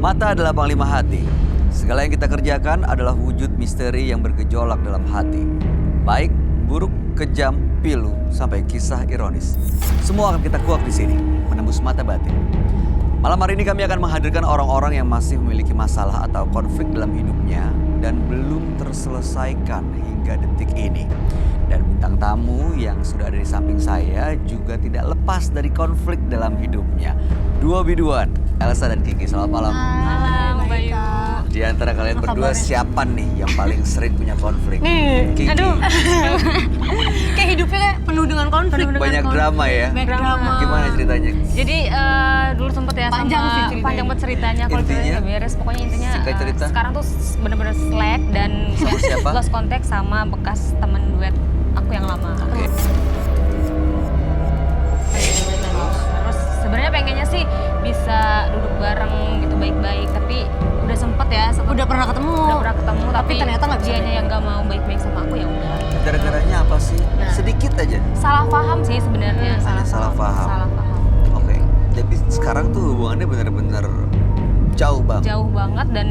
Mata adalah panglima hati. Segala yang kita kerjakan adalah wujud misteri yang bergejolak dalam hati. Baik, buruk, kejam, pilu, sampai kisah ironis. Semua akan kita kuak di sini, menembus mata batin. Malam hari ini kami akan menghadirkan orang-orang yang masih memiliki masalah atau konflik dalam hidupnya dan belum terselesaikan hingga detik ini. Dan bintang tamu yang sudah ada di samping saya juga tidak lepas dari konflik dalam hidupnya. Dua biduan, Elsa dan Kiki. Selamat malam. Malam, Bayu. Di antara kalian berdua siapa nih yang paling sering punya konflik? Nih, Kiki. aduh. Kayak hidupnya kayak penuh dengan konflik. Banyak drama ya? Banyak drama. Gimana ceritanya? Jadi dulu sempet ya Panjang sama sih ceritanya. panjang banget ceritanya kalau Intinya? ceritanya nggak beres. Pokoknya intinya Singkat cerita? sekarang tuh bener-bener slack dan Sama siapa? lost contact sama bekas temen duet aku yang lama. Oke. Terus sebenarnya pengennya sih bisa duduk bareng gitu baik-baik, tapi udah sempet ya. Udah pernah ketemu. Tapi ternyata nggak bisa. dianya yang nggak mau baik-baik sama aku ya udah. Gara-garanya apa sih? Nah. Sedikit aja. Salah paham sih sebenarnya. Ada salah paham. Salah paham. Oke. Jadi sekarang tuh hubungannya benar-benar jauh banget. Jauh banget dan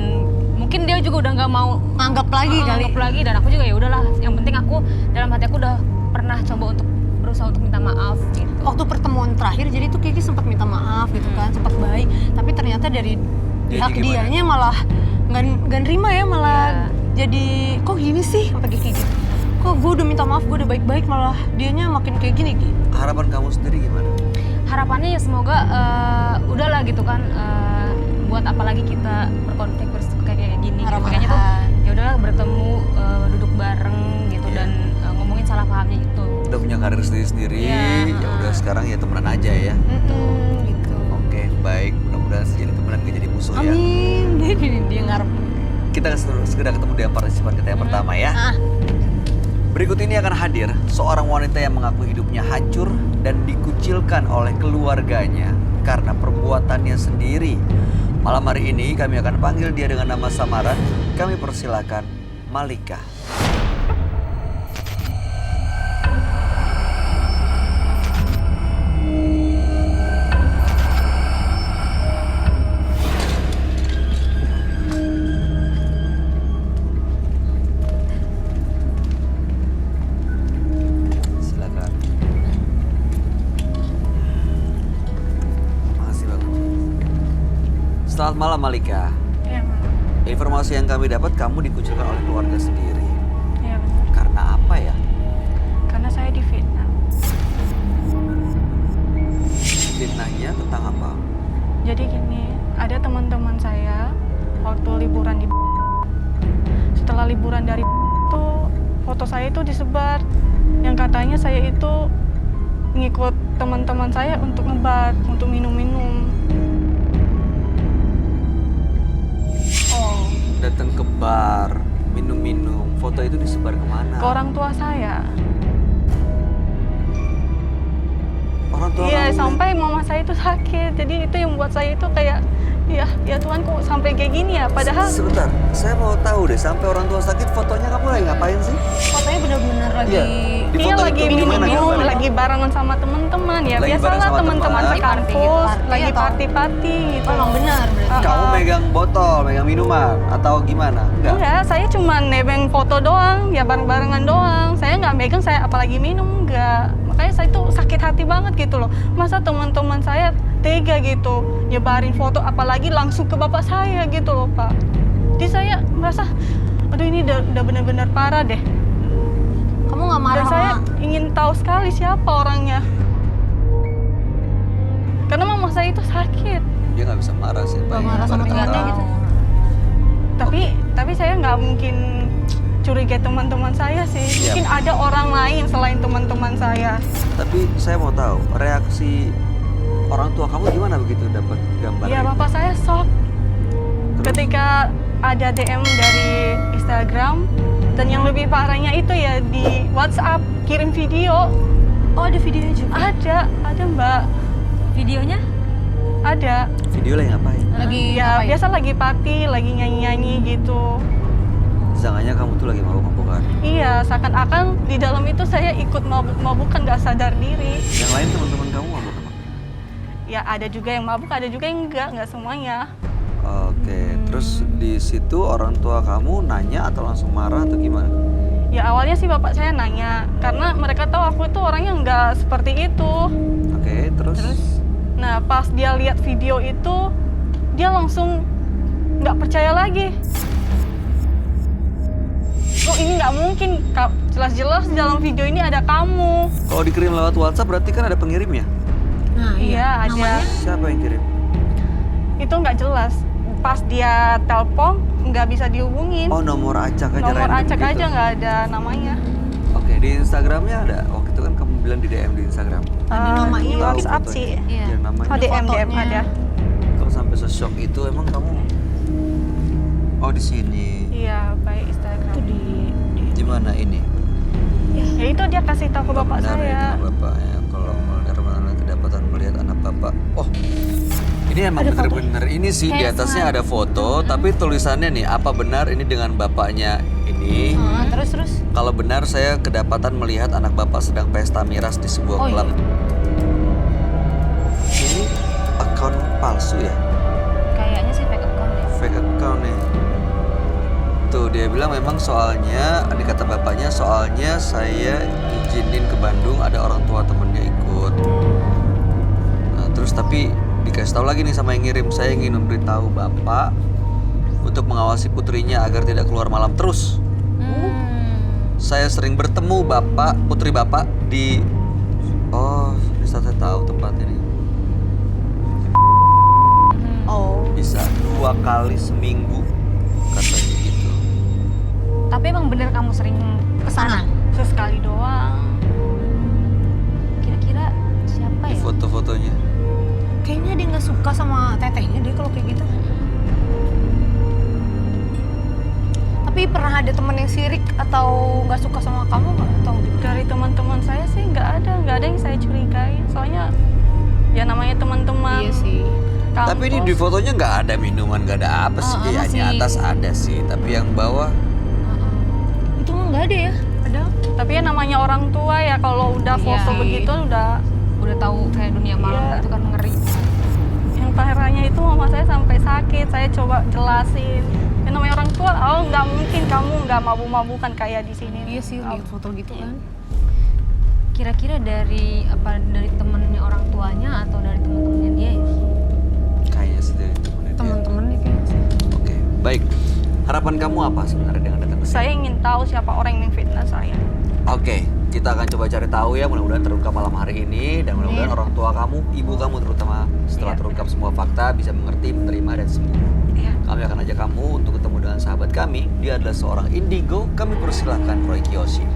mungkin dia juga udah nggak mau Anggap lagi kali. anggap lagi, dan aku juga ya udahlah, yang penting aku dalam hati aku udah pernah coba untuk berusaha untuk minta maaf gitu. Waktu pertemuan terakhir jadi tuh Kiki sempat minta maaf gitu kan, sempat baik, tapi ternyata dari Dianya pihak gimana? dianya malah nggak nerima ya, malah Iya. jadi kok gini sih kata Kiki gitu. Kok gue udah minta maaf, gue udah baik-baik, malah dianya makin kayak gini gitu. Harapan kamu sendiri gimana? Harapannya ya semoga udahlah gitu kan, buat apalagi kita berkonflik kayak gini gitu. Kayaknya tuh ya udahlah bertemu, duduk bareng gitu. Iya. Dan ngomongin salah pahamnya itu. Udah punya karir sendiri-sendiri, Iya. ya udah sekarang ya temenan aja ya. Gitu. Oke, baik. Mudah-mudahan jadi temenan gak jadi musuh ya. Amin. Dia ngarep. Kita segera ketemu dengan partisipan kita yang pertama ya. Berikut ini akan hadir seorang wanita yang mengaku hidupnya hancur dan dikucilkan oleh keluarganya karena perbuatannya sendiri. Malam hari ini kami akan panggil dia dengan nama samaran. Kami persilakan Malika. Silakan. Makasih banget. Selamat malam Malika. Iya, Informasi yang kami dapat kamu dikucilkan oleh keluarga sendiri. iya benar. Karena apa ya? Karena saya difitnah. Fitnahnya tentang apa? Jadi gini, ada teman-teman saya waktu liburan di setelah liburan dari itu foto saya itu disebar yang katanya saya itu ngikut teman-teman saya untuk ngebar, untuk minum-minum. Oh. Datang ke bar, minum-minum. Foto itu disebar kemana? Ke orang tua saya. Orang tua Iya, kamu. sampai mama saya itu sakit. Jadi itu yang buat saya itu kayak ya Tuhan kok sampai kayak gini ya. Padahal Sebentar, saya mau tahu deh, sampai orang tua sakit fotonya kamu lagi ngapain sih? Fotonya benar-benar lagi. Iya. Di iya foto lagi itu gimana minum-minum, gambarnya? lagi barengan sama teman-teman ya. Lagi bareng Biasalah sama teman-teman teman. sekampus, Party, lagi atau- party-party gitu. Oh, emang benar berarti. Kamu megang botol, megang minuman, atau gimana? Enggak, saya cuma nebeng foto doang, ya bareng-barengan doang. Saya nggak megang, saya apalagi minum, enggak. Makanya saya tuh sakit hati banget gitu loh. Masa teman-teman saya tega gitu, nyebarin foto apalagi langsung ke bapak saya gitu loh, Pak. Jadi saya merasa, aduh ini udah benar-benar parah deh. Kamu nggak marah Dan saya sama ingin tahu sekali siapa orangnya. Karena mama saya itu sakit. Dia nggak bisa marah sih. nggak marah sama temannya gitu? Tapi saya nggak mungkin curiga teman-teman saya sih. Siap. Mungkin ada orang lain selain teman-teman saya. Tapi saya mau tahu reaksi orang tua kamu gimana begitu dapat gambar Ya itu? bapak saya shock Terus? ketika ada DM dari Instagram, dan yang lebih parahnya itu ya di WhatsApp kirim video. Oh, ada videonya juga. Ada Mbak, Videonya ada. Video lagi ngapain? Lagi Ya ngapain? biasa lagi party, lagi nyanyi-nyanyi gitu. Sangkanya kamu tuh lagi mabuk-mabukan. Iya, seakan-akan di dalam itu saya ikut mabuk-mabukan, nggak sadar diri. Yang lain teman-teman kamu mabuk apa? Ya ada juga yang mabuk, ada juga yang enggak semuanya. Oke, terus di situ orang tua kamu nanya atau langsung marah atau gimana? Ya awalnya sih bapak saya nanya, karena mereka tahu aku itu orangnya nggak seperti itu. Oke, terus? Nah pas dia lihat video itu, dia langsung nggak percaya lagi. Oh ini nggak mungkin, jelas-jelas di dalam video ini ada kamu. Kalau dikirim lewat WhatsApp berarti kan ada pengirimnya? Nah Iya ada. Siapa yang kirim? Itu nggak jelas. Pas dia telepon nggak bisa dihubungin. Oh, nomor acak aja Nomor random acak gitu? aja nggak ada namanya. Oke, di Instagramnya ada? Waktu itu kan kamu bilang di DM di Instagram. Ada namanya Di Tahu WhatsApp fotonya? sih. Iya. Ya, namanya. Oh DM fotonya. ada. Kalau sampai se-shock itu emang kamu... Oh, di sini. Iya by Instagram. Itu Di mana ini? Ya itu dia kasih tahu ke bapak Benar saya. ya, bapaknya. Kalau Mulder kedapatan melihat anak bapak. Oh, ini emang bener-bener ini sih di atasnya ada foto, tapi tulisannya nih, apa benar ini dengan bapaknya ini? terus Kalau benar saya kedapatan melihat anak bapak sedang pesta miras di sebuah klub. Ini akun palsu ya? Kayaknya sih fake account deh. Fake account nih. Tuh dia bilang memang soalnya, ini kata bapaknya, soalnya saya izinin ke Bandung, ada orang tua temennya ikut. Nah, terus tapi dikasih tahu lagi nih sama yang ngirim, saya ingin memberitahu bapak untuk mengawasi putrinya agar tidak keluar malam terus. Saya sering bertemu putri bapak di... Oh, bisa saya tahu tempat ini. Bisa 2 kali seminggu katanya gitu. Tapi emang bener kamu sering kesana? Sesekali doang. Kira-kira siapa Di ya? foto-fotonya. kayaknya dia nggak suka sama tetehnya deh kalau kayak gitu. Tapi pernah ada temen yang sirik atau nggak suka sama kamu nggak? Atau gitu? Dari teman-teman saya sih nggak ada yang saya curigai. Soalnya ya namanya teman-teman. Iya sih. Kampus. Tapi ini di fotonya nggak ada minuman, nggak ada apa sih. Ya, di masih- atas ada sih, tapi yang bawah Itu mah nggak ada ya? Ada. Tapi ya namanya orang tua ya kalau udah Iya foto sih. begitu udah. Udah tahu kayak dunia malam Iya. itu kan ngeri. Yang parahnya itu mama saya sampai sakit. Saya coba jelasin. Yang namanya orang tua, oh nggak mungkin kamu nggak mabuk-mabukan kayak di sini. Iya sih, lihat foto gitu kan. Kira-kira dari temennya orang tuanya atau dari temen-temennya dia ya? kayaknya sih dari temennya dia. Temen-temennya kayaknya sih. Oke, baik. Harapan kamu apa sebenarnya dengan datang ke sini? Saya ingin tahu siapa orang yang memfitnah saya. Oke, kita akan coba cari tahu ya, mudah-mudahan terungkap malam hari ini dan mudah-mudahan orang tua kamu, ibu kamu terutama setelah terungkap semua fakta bisa mengerti, menerima dan sembuh. Iya. Kami akan ajak kamu untuk ketemu dengan sahabat kami. Dia adalah seorang indigo. Kami persilahkan Roy Kiyoshi.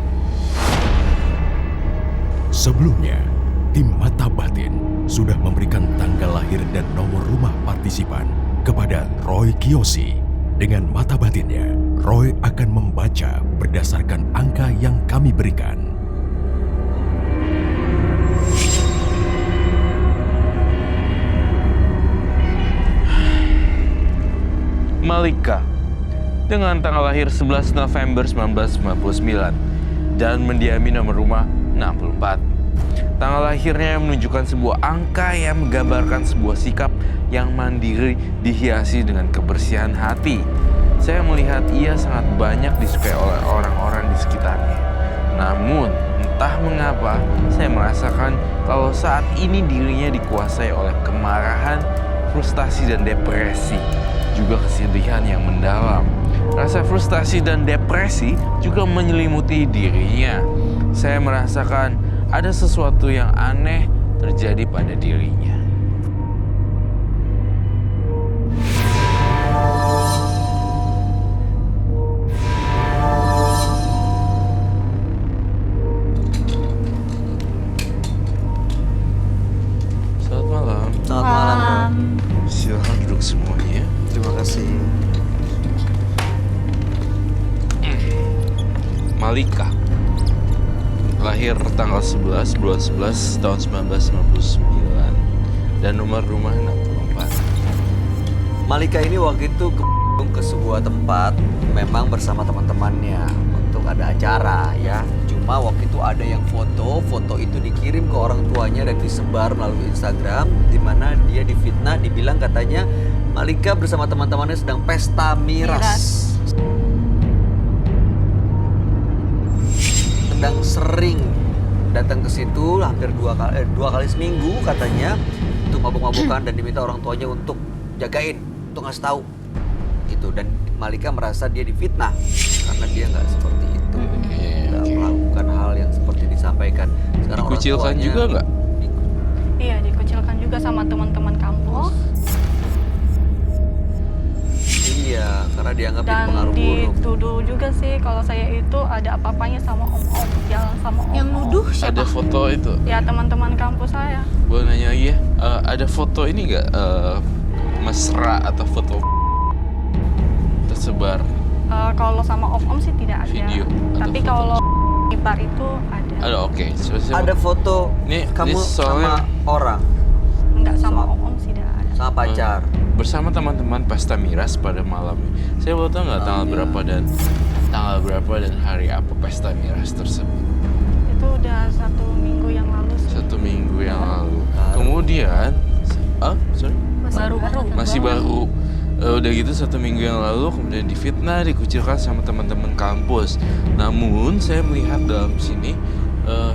Sebelumnya, tim Mata Batin sudah memberikan tanggal lahir dan nomor rumah partisipan kepada Roy Kiyoshi. Dengan mata batinnya, Roy akan membaca berdasarkan angka yang kami berikan. Malika dengan tanggal lahir 11 November 1999 dan mendiami nomor rumah 64. Tanggal lahirnya menunjukkan sebuah angka yang menggambarkan sebuah sikap yang mandiri dihiasi dengan kebersihan hati. Saya melihat ia sangat banyak disukai oleh orang-orang di sekitarnya. Namun, entah mengapa saya merasakan kalau saat ini dirinya dikuasai oleh kemarahan, frustasi dan depresi, juga kesedihan yang mendalam. Rasa frustasi dan depresi juga menyelimuti dirinya. Saya merasakan ada sesuatu yang aneh terjadi pada dirinya. Selamat malam. Selamat malam. Silahkan duduk semuanya. Terima kasih. Malika lahir tanggal 11 bulan 11 tahun 1999 dan nomor rumah 64. Malika ini waktu itu ke sebuah tempat memang bersama teman-temannya untuk ada acara ya. Cuma waktu itu ada yang foto itu dikirim ke orang tuanya dan disebar melalui Instagram di mana dia difitnah, dibilang katanya Malika bersama teman-temannya sedang pesta miras. Sedang sering datang ke situ hampir dua kali seminggu katanya untuk mabuk-mabukan dan diminta orang tuanya untuk jagain, untuk ngasih tahu gitu. Dan Malika merasa dia difitnah karena dia nggak seperti itu, nggak melakukan hal yang seperti disampaikan. Sekarang orang Dikucilkan tuanya juga nggak? Iya, dikucilkan juga sama teman-teman kampus. Iya, karena dianggap jadi Dan pengaruh buruk. dituduh juga sih kalau saya itu ada apa-apanya sama om-om, jalan sama om-om. Yang nuduh siapa? Ada foto itu. Ya teman-teman kampus saya. Boleh nanya lagi ya? Ada foto ini nggak mesra atau foto tersebar? Kalau sama om-om sih tidak ada. Video atau Tapi foto? kalau di bar itu ada. Ada, oke. Ada foto kamu soalnya sama orang, Enggak sama om-om sih tidak ada. sama pacar. bersama teman-teman pesta miras pada malamnya. Saya mau tahu nggak tanggal berapa dan hari apa pesta miras tersebut? Itu udah 1 minggu yang lalu sih. 1 minggu yang lalu. Kemudian, sorry, masih baru. Udah gitu 1 minggu yang lalu kemudian difitnah, dikucilkan sama teman-teman kampus. Namun saya melihat dalam sini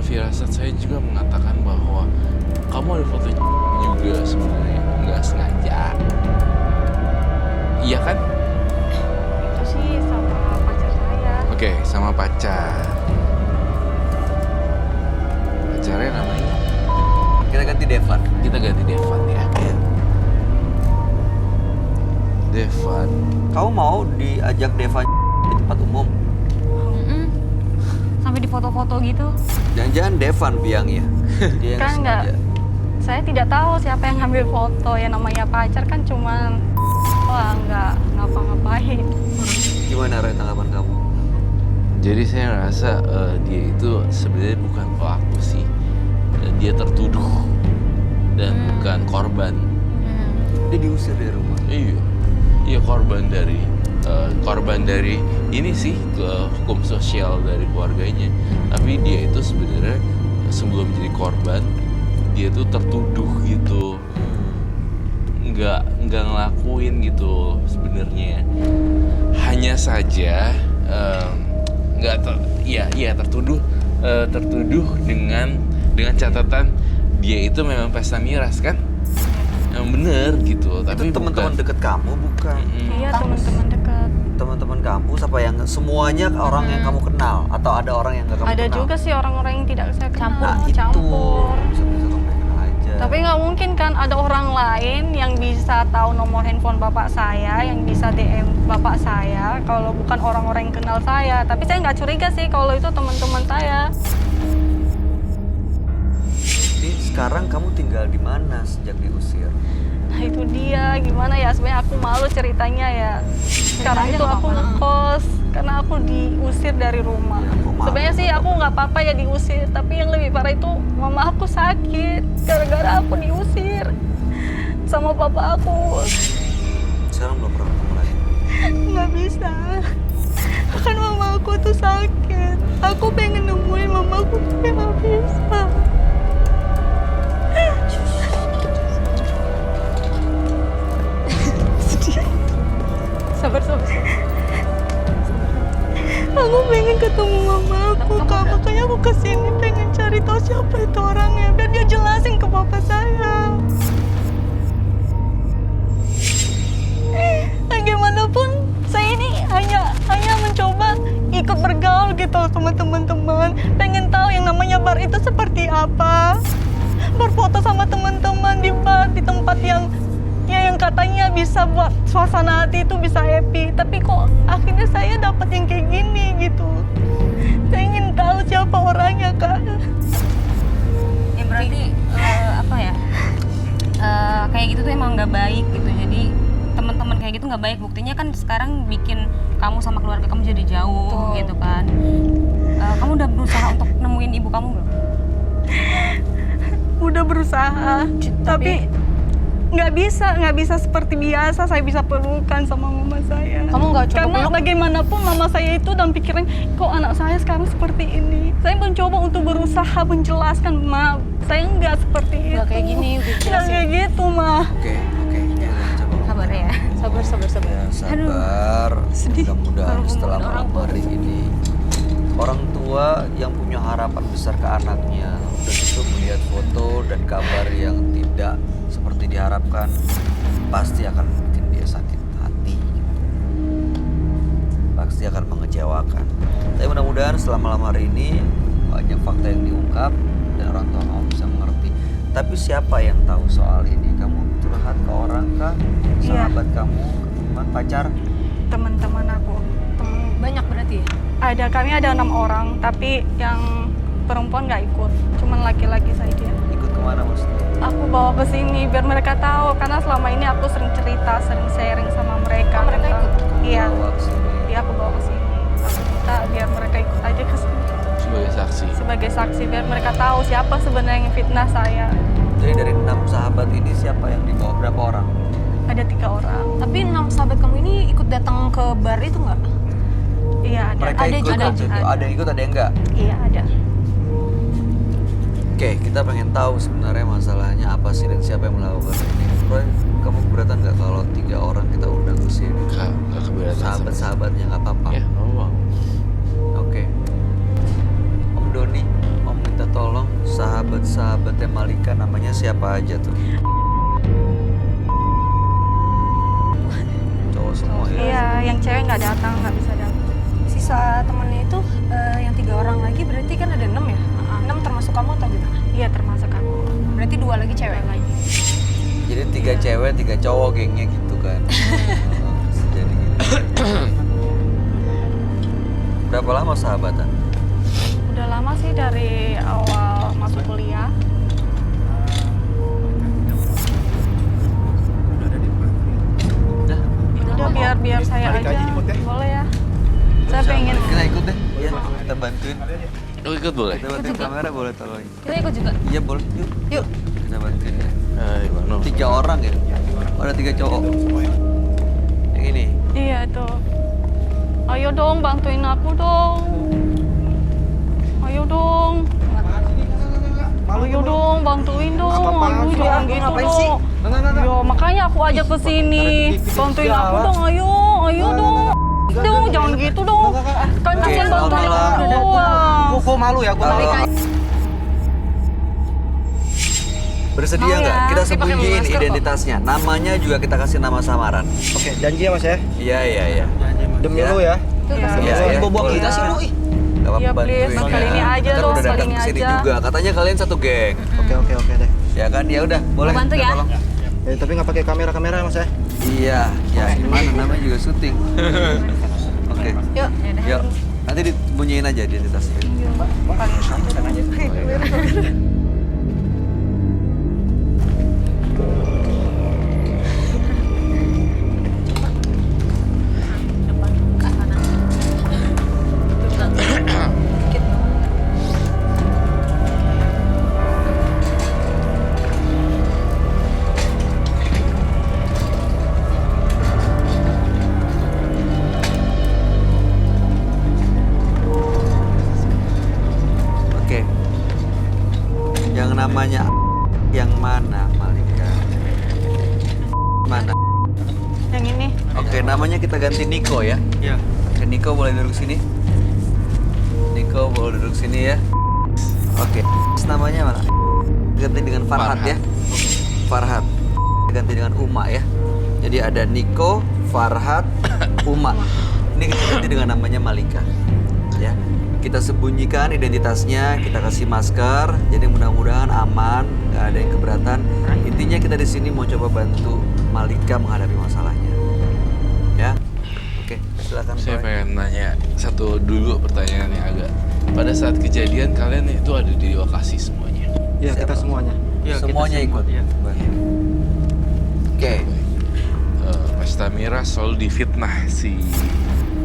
firasat saya juga mengatakan bahwa kamu ada foto juga sebenarnya, nggak sengaja. Iya kan? Itu sih sama pacar saya. Oke, sama pacar. Pacarnya namanya? Kita ganti Devan. Kita ganti Devan ya. Devan. Kamu mau diajak Devan di tempat umum? Sampai di foto-foto gitu. Jangan-jangan Devan biangnya. Dia yang Kan nggak, sengaja. saya tidak tahu siapa yang ngambil foto. Yang namanya pacar kan cuman nggak ngapa-ngapain. Gimana Ren tanggapan kamu? Jadi saya ngerasa dia itu sebenarnya bukan pelaku sih. Dia tertuduh dan bukan korban. Dia diusir dari rumah. Iya korban dari ini sih ke hukum sosial dari keluarganya. Tapi dia itu sebenarnya sebelum jadi korban dia tuh tertuduh gitu. Nggak ngelakuin gitu sebenarnya. Hanya saja tertuduh dengan catatan dia itu memang pesta miras kan? Yang bener gitu. Tapi Itu teman-teman bukan. deket kamu bukan? Iya, teman-teman dekat. Teman-teman kampus apa yang semuanya orang yang kamu kenal atau ada orang yang gak kamu Ada kenal? juga sih orang-orang yang tidak saya kenal. Nah itu Campur. bisa-bisa kamu kenal aja. Tapi nggak mungkin kan ada orang lain yang bisa tahu nomor handphone bapak saya, yang bisa DM bapak saya, kalau bukan orang-orang yang kenal saya. Tapi saya nggak curiga sih kalau itu teman-teman saya. Jadi sekarang kamu tinggal di mana sejak diusir? Nah itu dia, gimana ya, sebenarnya aku malu ceritanya ya. Sekarang itu aku ngekos karena aku diusir dari rumah. Ya, aku malu. Sebenarnya sih aku nggak apa-apa ya diusir, tapi yang lebih parah itu mama aku sakit gara-gara aku diusir sama papa aku. Sekarang belum pernah ketemu lagi. Nggak bisa, kan mama aku tuh sakit. Aku pengen nemuin mama aku tapi nggak bisa. Sabar. Aku pengen ketemu mama aku, Kak. Makanya aku kesini pengen cari tahu siapa itu orangnya, biar dia jelasin ke bapak saya. Bagaimanapun saya ini hanya mencoba ikut bergaul gitu sama teman-teman. Pengen tahu yang namanya bar itu seperti apa. Berfoto sama teman-teman di bar, di tempat yang katanya bisa buat suasana hati itu bisa happy, tapi kok akhirnya saya dapat yang kayak gini gitu. Saya ingin tahu siapa orangnya, Kak. Ya berarti kayak gitu tuh emang nggak baik gitu. Jadi teman-teman kayak gitu nggak baik. Buktinya kan sekarang bikin kamu sama keluarga kamu jadi jauh gitu kan. Kamu udah berusaha untuk nemuin ibu kamu belum? Udah berusaha, tapi nggak bisa seperti biasa. Saya bisa pelukan sama mama saya. Kamu nggak coba Karena peluk? bagaimanapun mama saya itu dan pikiran, kok anak saya sekarang seperti ini. Saya mencoba untuk berusaha menjelaskan, Ma, saya nggak seperti itu. Nggak kayak gini, udah Nggak jelasin. kayak gitu, Ma. Oke. Coba. Sabar ya. ya. Sabar. Ya, sabar. Mudah-mudahan setelah malam hari ini orang tua yang punya harapan besar ke anaknya udah gitu melihat foto dan kabar yang tidak seperti diharapkan, pasti akan bikin dia sakit hati. Pasti akan mengecewakan. Tapi mudah-mudahan setelah malam hari ini banyak fakta yang diungkap dan orang tua kamu bisa mengerti. Tapi siapa yang tahu soal ini? Kamu curhat ke orang kah? Iya. Sahabat kamu, teman, pacar? Teman-teman aku. Banyak berarti ya? Kami ada 6 orang, tapi yang perempuan nggak ikut, cuman laki-laki saja. Ikut kemana maksudnya? Aku bawa ke sini biar mereka tahu, karena selama ini aku sering cerita, sering sharing sama mereka. Oh, mereka ikut? Iya. Bawa ke sini. Iya, aku bawa ke sini. Aku minta biar mereka ikut aja ke sini Sebagai saksi. sebagai saksi, biar mereka tahu siapa sebenarnya yang fitnah saya. Jadi dari 6 sahabat ini siapa yang dibawa? Berapa orang? Ada 3 orang. Tapi 6 sahabat kamu ini ikut datang ke bar itu nggak? Iya, ada. Mereka ada ikut juga. waktu itu. Ada yang ikut, ada yang enggak? Iya, ada. Oke, kita pengen tahu sebenarnya masalahnya apa sih dan siapa yang melakukan ini. Roy, kamu keberatan nggak kalau 3 orang kita undang ke sini? Nggak keberatan. Sahabat-sahabatnya nggak apa-apa. Ya, mau. Oke. Om Doni, Om minta tolong sahabat-sahabatnya Malika namanya siapa aja tuh? Cowok semua ya? Iya, yang cewek nggak datang, nggak bisa datang. Sisa temennya itu yang 3 orang lagi berarti kan ada 6 ya? 6 termasuk kamu atau gimana? Iya, termasuk aku. Berarti 2 lagi cewek lagi. Jadi 3 cewek, 3 cowok gengnya gitu kan? Bisa jadi gitu. Berapa lama sahabatan? Udah lama sih, dari awal masuk kuliah. Udah. Udah biar saya aja. Boleh ya? Saya pengen. Kita ikut deh, ya. Kita bantuin. Lu ikut boleh? Kita bantuin kamera boleh tolong. Kita ikut juga. Iya boleh, yuk. Yuk. Kita bantuin ya. Gimana? 3 orang ya? Oh, ada 3 cowok. Yang ini. Iya, itu. Ayo dong, bantuin aku dong. Ayo dong. Ayo dong, bantuin dong. Aduh, jangan gitu dong. Yo, makanya aku ajak ke sini. Bantuin aku dong, ayo dong. Dong, jangan gitu dong. Kan kalian bantuin aku doang. Kok malu ya? Gue Bersedia Mau nggak? ya, Kita tapi pakai sembunyiin masker kok. identitasnya. Namanya juga kita kasih nama samaran. Oke, janji ya Mas ya. Iya. Demi Ya. lu ya. Iya. Bawa kita sih lu. Gak apa-apa Iya, please, bantuin kali ya. ini aja Kan dong, udah kali datang ini ke sini aja. juga. Katanya kalian satu geng. Oke deh. Ya kan? Ya udah, boleh. Mau bantu kita ya? tolong. Tapi nggak pakai kamera Mas ya. Iya, ya gimana namanya juga syuting. Oke. Yuk. Yuk. Nanti dibunyiin aja identitasnya. Oke. Yang namanya yang mana, Malika? Mana? Yang ini. Oke, namanya kita ganti Niko ya. Iya. Oke, Niko boleh duduk sini. Niko boleh duduk sini ya. Oke. Terus namanya mana? Ganti dengan Farhat ya. Farhat. Ganti dengan Uma ya. Jadi ada Niko, Farhat, Uma. Ini kita ganti dengan namanya Malika. Ya. Kita sembunyikan identitasnya, kita kasih masker, jadi mudah-mudahan aman, nggak ada yang keberatan. Intinya kita di sini mau coba bantu Malika menghadapi masalahnya. Ya, oke, silakan. Saya Roy. pengen nanya satu dulu pertanyaan yang agak. Pada saat kejadian kalian itu ada di lokasi semuanya. Iya, kita Siapa? semuanya. Semuanya ikut. Oke, Mas Tamira selalu difitnah si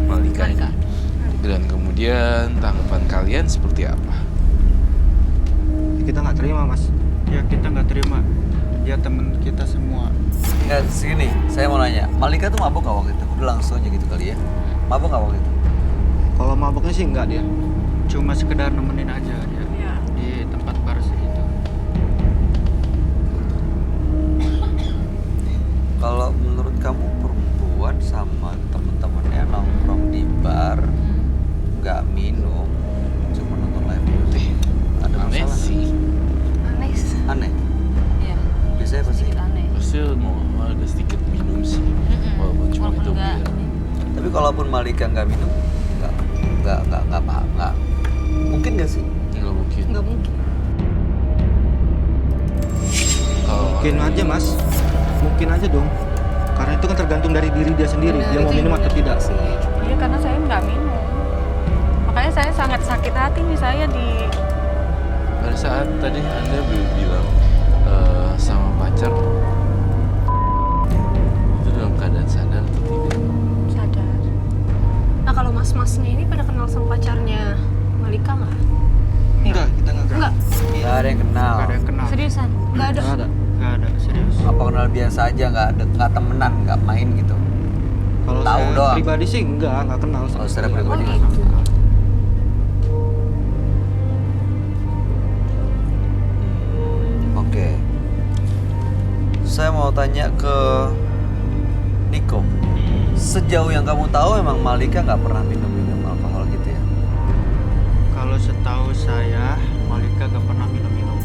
Malika. Dan kemudian tanggapan kalian seperti apa? Kita nggak terima Mas. Ya kita nggak terima, dia temen kita semua. nggak sini. Saya mau nanya, Malika tuh mabuk nggak waktu itu? Udah langsung aja gitu kali ya. Mabuk nggak waktu itu? Kalau mabuknya sih enggak dia. Cuma sekedar nemenin aja dia Iya. di tempat bar segitu. Kalau menurut kamu kalaupun Malika nggak minum, nggak. Mungkin nggak sih? Nggak mungkin. Nggak mungkin. Mungkin aja mas, mungkin aja dong. Karena itu kan tergantung dari diri dia sendiri, dia mau minum atau tidak. Iya karena saya nggak minum. Makanya saya sangat sakit hati nih saya di Pada saat tadi Anda bilang sama pacar, itu dalam keadaan sadar atau tidak? sadar. Nah kalau mas-masnya ini pada kenal sama pacarnya Malika nggak? Enggak, kita nggak kenal. Enggak. Nggak ada yang kenal. Nggak ada yang kenal. Seriusan? Nggak ada. Nggak ada. Nggak ada, serius. Apa kenal biasa aja, nggak temenan, nggak main gitu. Kalau Tahu saya doang. pribadi sih nggak kenal. Kalau secara sekali. pribadi. Oh gitu. Oke. Saya mau tanya ke Niko. Sejauh yang kamu tahu memang Malika nggak pernah minum alkohol gitu ya? Kalau setahu saya, Malika gak pernah minum-minum.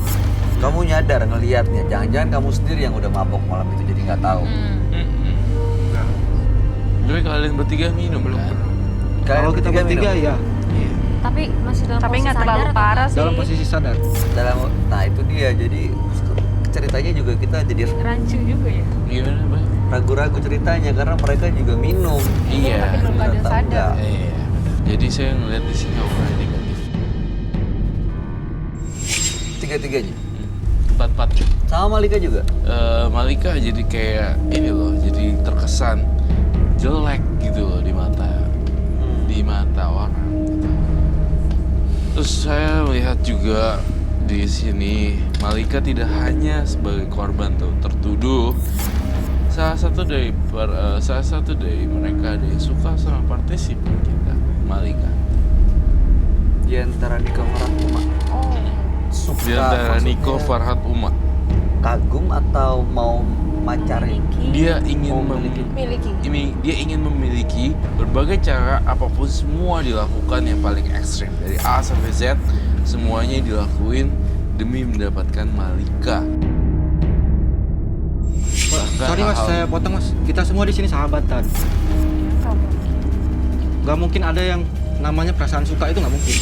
Kamu nyadar ngelihatnya, jangan-jangan kamu sendiri yang udah mabok malam itu jadi nggak tahu. Enggak. Tapi kalian bertiga minum Belum kan? pernah. Kalau kita bertiga ya Iya. Tapi masih dalam Tapi posisi nggak sadar terlalu atau parah sih. dalam posisi sadar. Nah itu dia, jadi ceritanya juga kita jadi rancu juga ya? Gimana, Bang? ragu-ragu ceritanya karena mereka juga minum. Iya. Tapi belum Kita ada tahu sadar. nggak. Iya, benar. Jadi saya ngeliat di sini aura negatif. Tiga-tiganya. Empat-empat. Sama Malika juga. Malika jadi kayak ini loh, jadi terkesan jelek gitu loh di mata orang. Gitu. Terus saya melihat juga di sini Malika tidak hanya sebagai korban tertuduh. Salah satu dari mereka ada yang suka sama partisipan kita, Malika. Di antara Niko Farhat Uma. Suka Di antara maksudnya Niko Farhat Uma. kagum atau mau macarin? Dia ingin Oh, memiliki. dia ingin memiliki berbagai cara, apapun semua dilakukan yang paling ekstrim dari A sampai Z, semuanya dilakuin demi mendapatkan Malika. Sorry mas, saya potong mas. Kita semua di sini sahabatan. Gak mungkin ada yang namanya perasaan suka, itu nggak mungkin.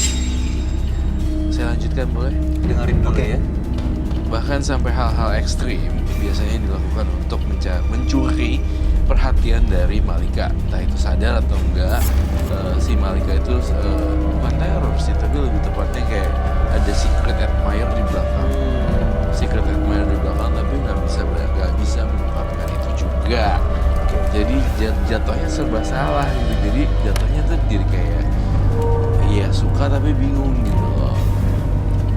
Saya lanjutkan boleh? Dengerin dulu Oke. ya. Bahkan sampai hal-hal ekstrim biasanya dilakukan untuk mencuri perhatian dari Malika. Entah itu sadar atau enggak, si Malika itu bukan teror sih, tapi lebih tepatnya kayak ada secret admirer di belakang. Secret admirer di belakang, tapi nggak bisa mengungkapkan itu juga. Jadi jatuhnya serba salah gitu. Jadi jatuhnya tuh jadi kayak iya suka tapi bingung gitu loh.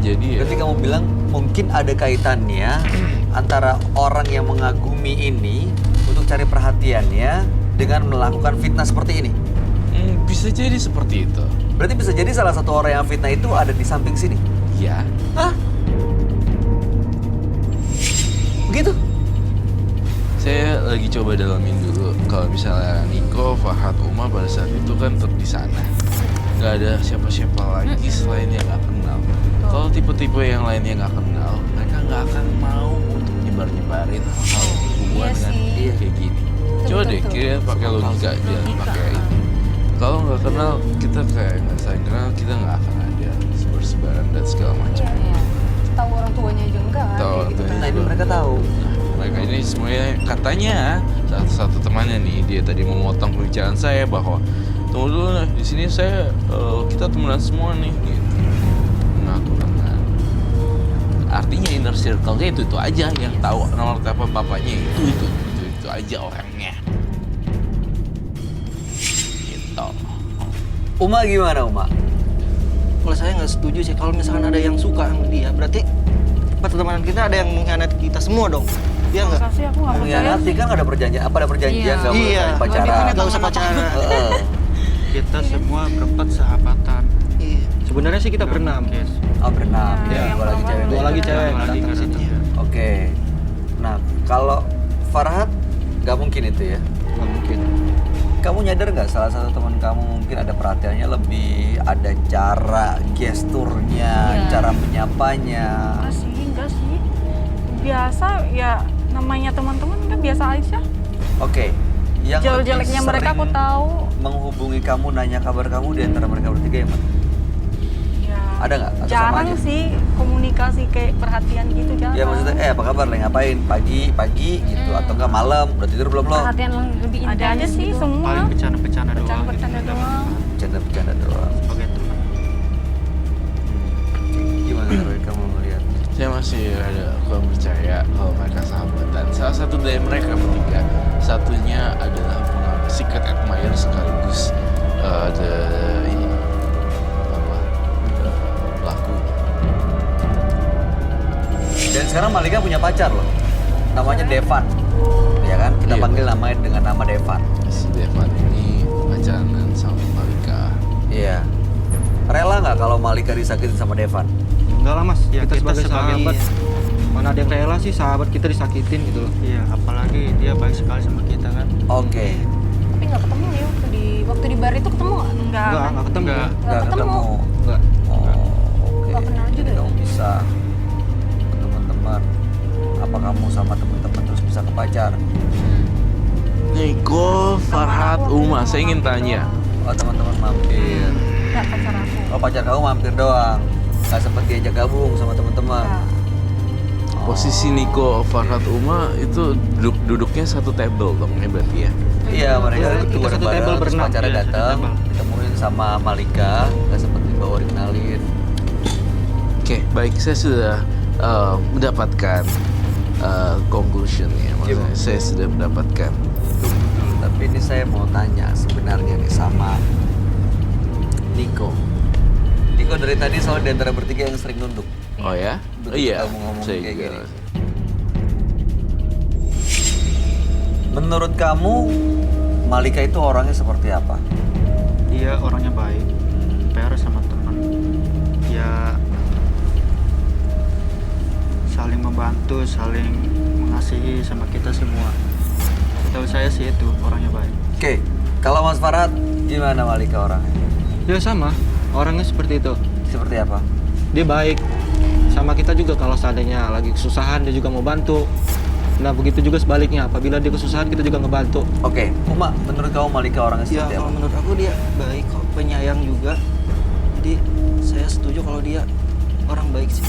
Jadi ya, Berarti kamu bilang mungkin ada kaitannya antara orang yang mengagumi ini untuk cari perhatiannya dengan melakukan fitnah seperti ini. bisa jadi seperti itu. Berarti bisa jadi salah satu orang yang fitnah itu ada di samping sini. Ya. Hah? Begitu? Saya lagi coba dalamin dulu. Kalau misalnya Niko, Farhat, Uma pada saat itu kan di sana. Nggak ada siapa-siapa lagi selain yang nggak kenal. Kalau tipe-tipe yang lain yang nggak kenal, mereka nggak akan mau untuk nyebar-nyebarin hal hubungan dengan dia kayak gini. Coba deh, kira pakai logika aja, pakai itu. Kalau nggak kenal, kita kayak nggak saling kenal, kita nggak akan ada sebar-sebaran dan segala macam. Tahu orang tuanya aja enggak. Tahu orang tuanya Nah ini juga. mereka tahu. Nah, mereka ini semuanya katanya satu temannya nih, dia tadi memotong pembicaraan saya bahwa tunggu dulu nih, di sini kita temenan semua nih gitu. Mengaku dengan artinya inner circle-nya itu aja yang tahu nomor telepon bapaknya itu aja orangnya. Gitu. Uma gimana Uma? Kalau saya nggak setuju sih, kalau misalkan ada yang suka sama dia, berarti pertemanan kita ada yang mengkhianati kita semua dong. Iya nggak? Masa sih aku nggak percaya Mengkhianati kan ada perjanjian, apa ada perjanjian nggak boleh Iya, saling pacaran? nggak usah pacaran. Heeh. Kita semua berempat sahabatan. Iya. Sebenarnya sih kita berenam. Yes. Oh berenam, Iya, ya, dua lagi cewek. Dua lagi cewek Yang lagi datang nggak sini. datang. Oke. Nah kalau Farhat nggak mungkin itu ya? Nggak mungkin. Kamu nyadar nggak salah satu teman kamu mungkin ada perhatiannya lebih, ada cara gesturnya, cara menyapanya. enggak sih biasa ya, namanya teman-teman kan biasa aja. Oke, Yang jelek-jeleknya lebih mereka aku sering tahu. menghubungi kamu, nanya kabar kamu di antara mereka bertiga yang mana? Ya, Ada nggak? Atau sama jarang aja? sih komunikasi kayak perhatian gitu jarang. Ya maksudnya, apa kabar, lagi ngapain? Pagi gitu, atau enggak malam, udah tidur belum lo? Perhatian lebih intens ada aja sih gitu. semua. Paling bercanda-bercanda doang. Bercanda-bercanda gitu. doang. Bercanda-bercanda doang. Sebagai teman. Gimana Roy, kamu ngeliat? Saya masih ada kurang percaya kalau mereka sahabatan. Salah satu dari mereka bertiga, satunya adalah secret admirer sekaligus pelaku. Dan sekarang Malika punya pacar loh, namanya Devan, ya kan? Kita Iya, panggil namanya dengan nama Devan. Si Devan ini pacaran sama Malika. Iya. Rela nggak kalau Malika disakitin sama Devan? Enggak lah mas, Ya, kita kita sebagai sebagai- sahabat. Mana ada yang rela sih sahabat kita disakitin gitu loh. Iya, apalagi dia baik sekali sama kita kan. Oke. Tapi nggak ketemu nih waktu di bar itu ketemu nggak? Enggak. Enggak ketemu. Enggak. Nggak ketemu. Enggak. Oh, oke. Nggak kenal juga Jadi ya? kamu bisa ke teman-teman. Apa kamu sama teman-teman terus bisa ke pacar? Niko, Farhat, Uma, saya ingin tanya. Oh teman-teman mampir. Enggak pacar aku. Oh pacar kamu mampir doang. Gak sempet diajak gabung sama teman-teman. Posisi Niko, Farhat, Uma itu duduknya satu table dong ya berarti ya? Iya mereka Iya, itu kita satu bareng-bareng table terus berenam. pacarnya Iya, satu datang, table. ditemuin sama Malika, gak sempet dibawa dikenalin. Oke, baik, saya sudah mendapatkan conclusion ya, maksudnya saya sudah mendapatkan. Tunggu dulu, tapi ini saya mau tanya sebenarnya nih sama Niko. Niko dari tadi soal di antara bertiga yang sering nunduk. Oh ya? Begitu Iya, kamu ngomong saya kayak juga. gini. Menurut kamu Malika itu orangnya seperti apa? Dia orangnya baik, fair sama teman. Ya saling membantu, saling mengasihi sama kita semua. Setahu saya sih itu orangnya baik. Oke, kalau Mas Farhat gimana Malika orangnya? Ya sama, orangnya seperti itu. Seperti apa? Dia baik sama kita juga kalau seandainya lagi kesusahan dia juga mau bantu. Nah begitu juga sebaliknya, apabila dia kesusahan kita juga ngebantu. Oke, Uma, menurut kamu Malika orangnya Ya seperti kalau apa? menurut aku dia baik kok, penyayang juga. Jadi saya setuju kalau dia orang baik sih.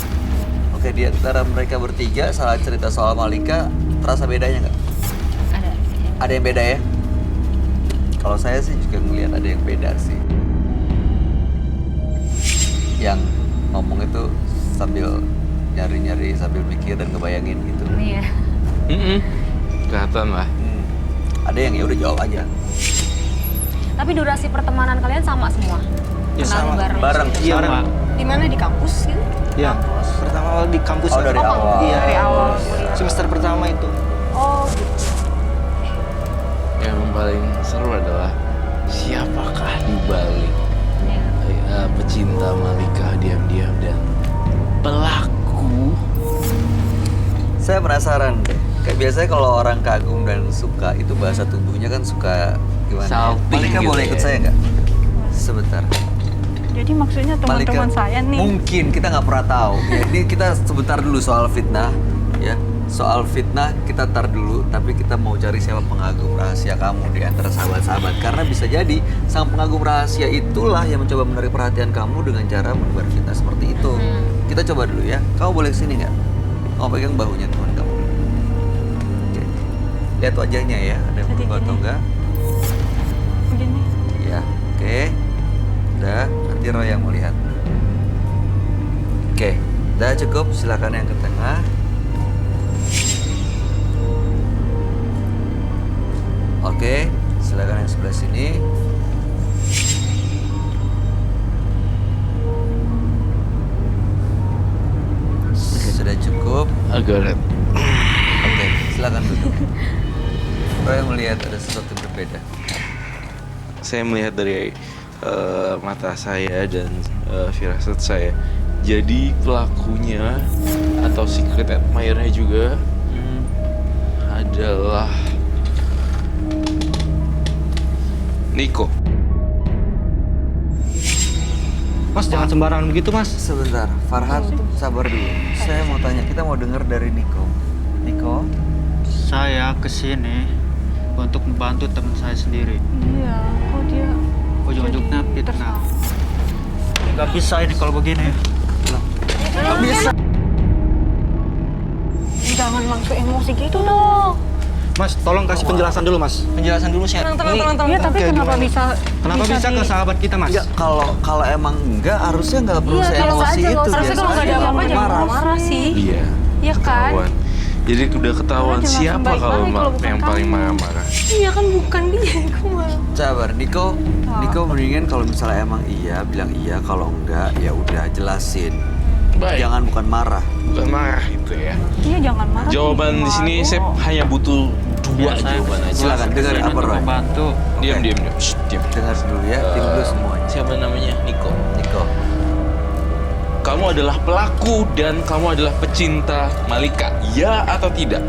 Oke, di antara mereka bertiga saat cerita soal Malika, terasa bedanya nggak? Ada. Ada yang beda ya? Kalau saya sih juga ngelihat ada yang beda sih. Yang ngomong itu sambil nyari-nyari, sambil mikir dan ngebayangin gitu. Iya. Kelihatan lah. Ada yang ya udah jawab aja. Tapi durasi pertemanan kalian sama semua? Ya Kenal sama. bareng. Bareng. Iya Sama. Bang. Di mana di kampus gitu? Ya, pertama awal di kampus. Oh, dari ya. awal. Iya, Dari awal kuliah. semester pertama itu. Oh gitu. Yang paling seru adalah siapakah di balik pecinta Malika diam-diam dan pelaku. Saya penasaran deh. Kayak biasanya kalau orang kagum dan suka itu bahasa tubuhnya kan suka gimana? ya? Salting Malika gitu boleh ya. ikut saya nggak? Sebentar. Jadi maksudnya teman-teman saya nih. Mungkin kita nggak pernah tahu. Ya, ini kita sebentar dulu soal fitnah, ya. Soal fitnah kita tar dulu, tapi kita mau cari siapa pengagum rahasia kamu di antara sahabat-sahabat. Karena bisa jadi sang pengagum rahasia itulah yang mencoba menarik perhatian kamu dengan cara menebar fitnah seperti itu. Kita coba dulu ya. Kamu boleh kesini nggak? Kamu pegang bahunya teman kamu. Oke. Lihat wajahnya ya, ada yang Jadi berubah atau gini. enggak? Begini. Ya, oke. Udah, nanti Roy yang melihat. Oke, udah cukup. Silakan yang ke tengah. Oke, silakan yang sebelah sini. Sudah cukup. Agak Oke, silakan duduk. Roy melihat ada sesuatu yang berbeda. saya melihat dari mata saya dan firasat saya. Jadi pelakunya atau secret admirer-nya juga adalah Niko. Mas jangan sembarangan begitu mas. Sebentar, Farhat, sabar dulu. Saya mau tanya, kita mau dengar dari Niko. Niko, Saya kesini untuk membantu teman saya sendiri. Iya, kok dia Ujung-ujungnya fitnah. Nggak bisa ini kalau begini. Nggak bisa. Jangan langsung emosi gitu dong. Mas, tolong kasih penjelasan dulu, Mas. Penjelasan dulu sih. Tenang. Iya, tapi kenapa bisa Kenapa bisa ke sahabat kita, Mas? Ya kalau emang enggak harusnya nggak perlu Iya, biasa emosi aja, itu. nggak usah. Harusnya kalau nggak ada apa-apa jangan marah. marah sih. Iya. Iya kan? Ketahuan. Jadi udah ketahuan Karena siapa jelas kalau baik-baik kalau bukan yang kamu. paling marah-marah. Iya kan bukan dia, aku malah. Sabar, Niko mendingan kalau misalnya emang iya bilang iya, kalau enggak ya udah jelasin. Baik. Jangan bukan marah. Bukan marah itu ya. Iya, jangan marah. Jawaban di sini saya hanya butuh dua jawaban aja. Silakan dengar Kesini apa untuk Roy. membantu. Diam. Shh, diam. Dengar dulu ya, tim dulu semuanya. Siapa namanya? Niko. Niko. Kamu adalah pelaku dan kamu adalah pecinta Malika. Ya atau tidak?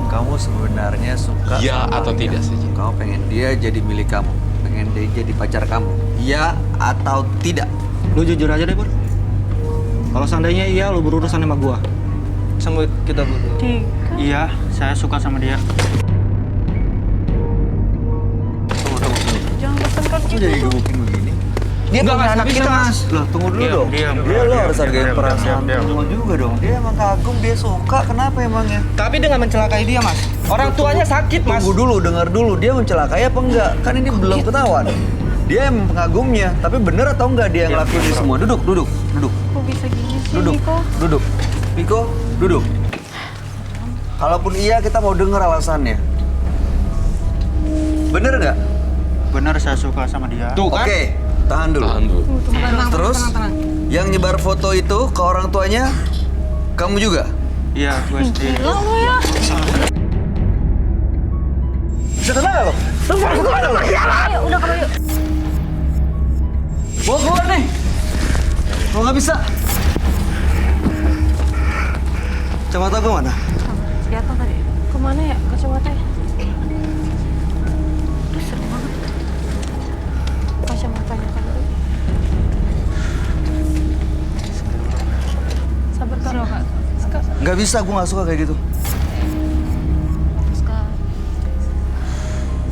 Kamu sebenarnya suka Ya sama atau dia. tidak saja? Kamu pengen dia jadi milik kamu, pengen dia jadi pacar kamu. Iya atau tidak? Lu jujur aja deh, Bur. Kalau seandainya iya, lu berurusan sama gua. Sama kita berdua. Iya, saya suka sama dia. Jangan bertengkar Kok gitu. jadi gebukin begini? Dia punya anak kita, Mas. Loh, tunggu dulu Diam, dong. diam, Dia lo diam, harus diam, hargain diam, perasaan diam, diam. lo juga dong. Dia emang kagum, dia suka. Kenapa emangnya? Tapi dengan mencelakai dia, Mas. Orang tuanya sakit, Mas. Tunggu dulu, dengar dulu. Dia mencelakai apa enggak? Kan ini belum ketahuan. Dia emang pengagumnya, tapi bener atau enggak dia ngelakuin ini semua? Duduk. Kok bisa gini sih, Duduk. Niko? Duduk. Piko, duduk. Kalaupun iya, kita mau denger alasannya. Bener nggak? Benar saya suka sama dia. Tuh kan? Oke, tahan dulu. Tahan dulu. Terus, yang nyebar foto itu ke orang tuanya, kamu juga? Iya, gue sendiri. Gila lu ya. Bisa tenang nggak lo? Lo mau kemana lo? Ayo, udah kalau yuk. Mau keluar nih? Lo nggak bisa. Kacamata gue mana? Jatuh tadi. Kemana ya kacamatanya? Sedih banget. Kacamatanya kan. Sabar Kak. Nggak bisa, gue nggak suka kayak gitu.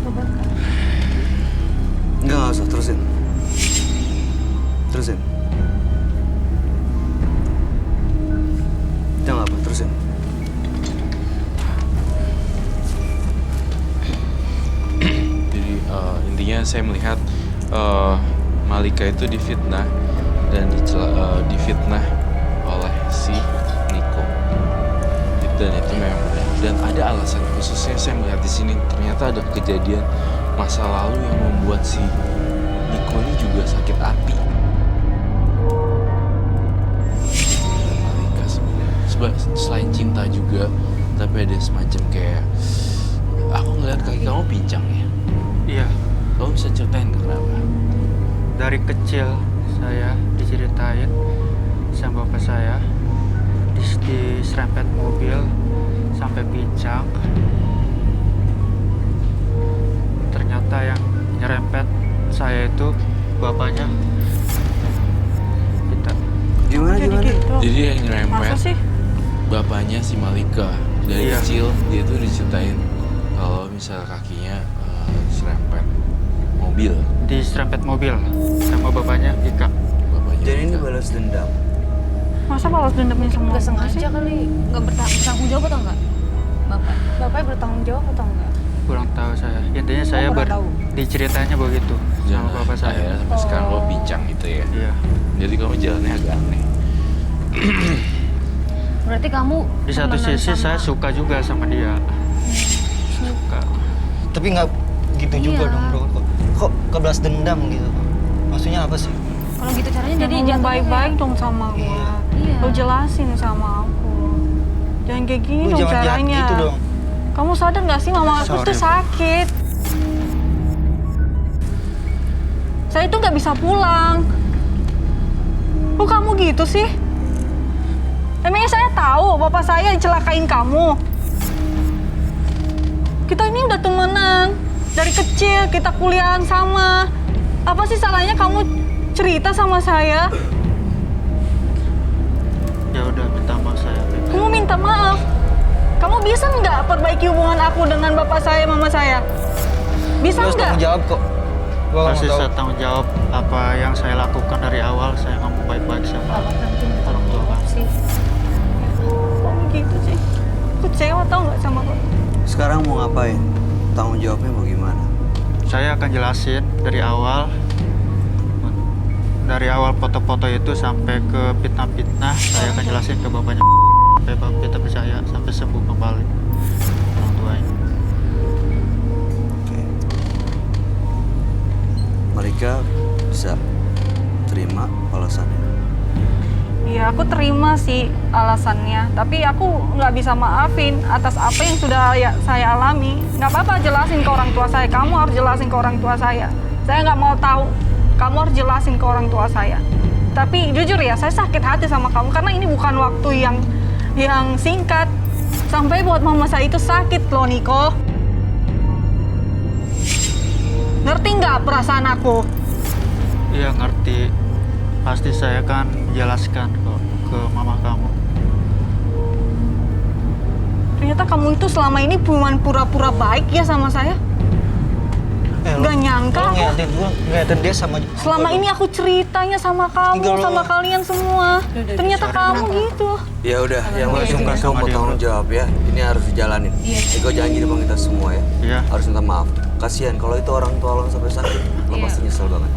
Sabar Kak. Nggak usah, terusin. Jangan apa, terusin. Jadi intinya saya melihat Malika itu difitnah dan difitnah oleh si Niko. Dan itu memang benar. Dan ada alasan khususnya saya melihat di sini ternyata ada kejadian masa lalu yang membuat si Niko ini juga sakit hati. Dan Malika sebenarnya selain cinta juga, tapi ada semacam kayak aku ngeliat kaki kamu pincang ya. Iya, Kamu bisa ceritain kenapa? dari kecil saya diceritain sama bapak saya diserempet mobil sampai pincang. Ternyata yang nyerempet saya itu bapaknya. Kita Gimana? Gitu. Jadi yang Masa nyerempet sih? bapaknya si Malika. Dari Iya. kecil dia tuh diceritain kalau misal kakinya serempet mobil. diserempet mobil sama bapaknya Ika. Bapaknya Jadi ini Malika. balas dendam. Masa balas dendamnya sama Nggak aku sih? sengaja kali. Nggak bertanggung jawab atau enggak? Bapak. Bapaknya bertanggung jawab atau enggak? Kurang tahu saya. Intinya saya kurang tahu. diceritanya begitu sama Jangan bapak saya. akhirnya sampai sekarang lo pincang gitu ya. Iya. Jadi kamu jalannya agak aneh. Berarti kamu Di satu temenan sisi sama- saya suka juga sama dia. Suka. Tapi nggak gitu juga Iya. dong, Bro. Kok kebalas dendam gitu? Maksudnya apa sih? Kalau gitu caranya Jadi jangan jangan ngomong baik-baik dong sama gua. Iya. Lo jelasin sama aku. Jangan kayak gini Lu dong jangan jahat caranya. gitu dong. Kamu sadar nggak sih mama aku Sorry, tuh Bu. sakit. Saya tuh nggak bisa pulang. Kok kamu gitu sih? Emangnya saya tahu bapak saya celakain kamu? Kita ini udah temenan. Dari kecil kita kuliahan sama. Apa sih salahnya kamu cerita sama saya? Ya udah, minta maaf saya. Kamu minta maaf? Kamu bisa nggak perbaiki hubungan aku dengan bapak saya, mama saya? Bisa Lu harus nggak? tanggung jawab kok. Gua nggak Pasti mau tahu. saya tanggung jawab apa yang saya lakukan dari awal. Saya ngomong baik-baik sama orang tua Pak. Kok gitu sih? Aku kecewa tau nggak sama kamu? Sekarang mau ngapain? Tanggung jawabnya mau gimana? Saya akan jelasin dari awal. Dari awal foto-foto itu sampai ke fitnah-fitnah, saya akan jelasin ke bapaknya sampai bapak kita percaya sampai sembuh kembali orang tuanya. Oke. Malika bisa terima alasannya? Iya, aku terima sih alasannya. Tapi aku nggak bisa maafin atas apa yang sudah saya alami. Nggak apa-apa jelasin ke orang tua saya. Kamu harus jelasin ke orang tua saya. Saya nggak mau tahu. Kamu harus jelasin ke orang tua saya. Tapi jujur ya, saya sakit hati sama kamu karena ini bukan waktu yang singkat. Sampai buat mama saya itu sakit loh, Niko. Ngerti nggak perasaan aku? Iya ngerti. Pasti saya akan jelaskan kok ke mama kamu. Ternyata kamu itu selama ini cuma pura-pura baik ya sama saya. Nggak nyangka aku. Ngeliatin dia sama... Selama ini aku ceritanya sama kamu, sama kalian semua. Ternyata kamu gitu. Ya udah, yang langsung suka kamu sama mau dia, tanggung Bro. jawab ya. Ini harus dijalanin. Iko janji depan kita semua ya. Iya. Harus minta maaf. Kasihan kalau itu orang tua lo sampai sakit, lo pasti nyesel banget.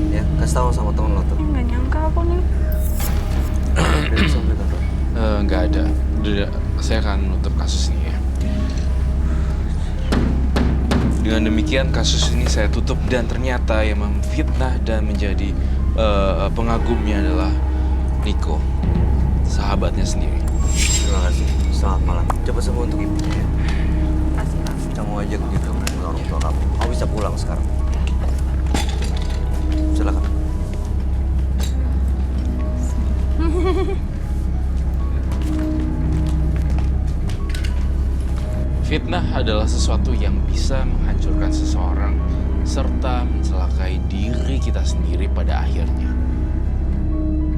Ya, kasih tahu sama temen lo tuh. Nggak nyangka aku nih. Dia bisa beli kantor. Nggak ada. Udah, saya akan menutup kasus ini ya. Dengan demikian kasus ini saya tutup dan ternyata yang memfitnah dan menjadi pengagumnya adalah Niko, sahabatnya sendiri. Terima kasih. Selamat malam. Cepat sembuh untuk ibu ya. Kamu aja begitu dengan orang tua kamu. Kamu bisa pulang sekarang. Silakan. Fitnah adalah sesuatu yang bisa menghancurkan seseorang serta mencelakai diri kita sendiri pada akhirnya.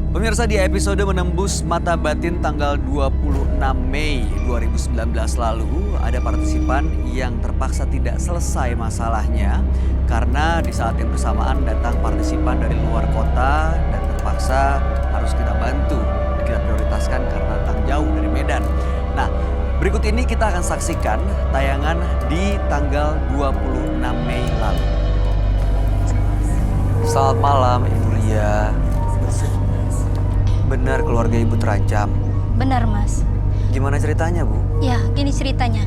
Pemirsa, di episode Menembus Mata Batin tanggal 26 Mei 2019 lalu, ada partisipan yang terpaksa tidak selesai masalahnya karena di saat yang bersamaan datang partisipan dari luar kota dan terpaksa harus kita bantu. Kita prioritaskan karena datang jauh dari Medan. Nah, berikut ini kita akan saksikan tayangan di tanggal 26 Mei lalu. Selamat malam, Ibu Lia. Benar keluarga Ibu terancam. Benar, Mas. Gimana ceritanya, Bu? Ya, gini ceritanya.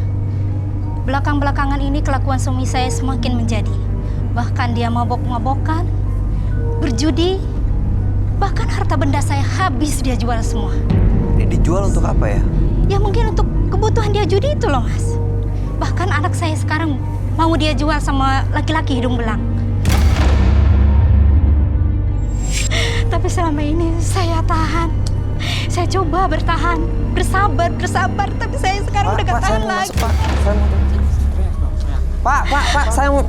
Belakang-belakangan ini kelakuan suami saya semakin menjadi. Bahkan dia mabok-mabokan, berjudi, bahkan harta benda saya habis dia jual semua. Ini dijual untuk apa ya? Ya mungkin untuk kebutuhan dia judi itu loh, Mas. Bahkan anak saya sekarang mau dia jual sama laki-laki hidung belang. Tapi selama ini saya tahan. Saya coba bertahan, bersabar, tapi saya sekarang udah gak tahan lagi. Pak, saya mau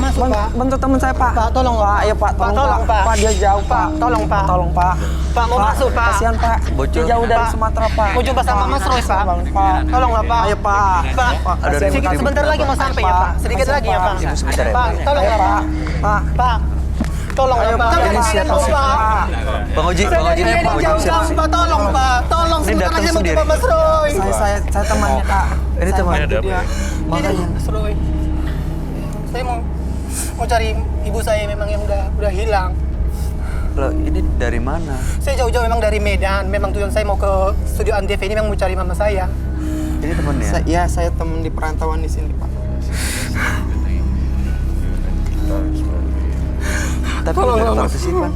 masuk, Pak. Bantu teman saya, Pak. Pak, tolong, Pak. Ayo, Pak. Tolong, Pak. Pak, dia jauh, Pak. Tolong, Pak. Tolong, Pak. Pak, mau masuk, Pak. Kasihan, Pak. Dia jauh dari Sumatera, Pak. Mau jumpa sama Mas Roy, Pak. Tolonglah, Pak. Ayo, Pak. Pak, sedikit sebentar lagi mau sampai ya, Pak. Sedikit lagi ya, Pak. Ibu sebentar ya, Pak, Bu. tolong, Pak. Pak. Tolong, Pak. Ini siapa sih? Bang Oji, Bang Oji, ini Bang Oji siapa sih? Pak, tolong, Pak. Tolong, Ini sebentar datang lagi mau sendiri. jumpa Mas Roy. Saya temannya, Kak. Ini temannya. Makanya Mas Roy. Saya mau cari ibu saya memang yang udah hilang. Loh, ini dari mana? Saya jauh-jauh memang dari Medan. Memang tujuan saya mau ke studio Antv ini memang mau cari mama saya. Ini temannya? Ya, saya teman di perantauan di sini, Pak. Tapi Tolong, udah Bang. partisipan.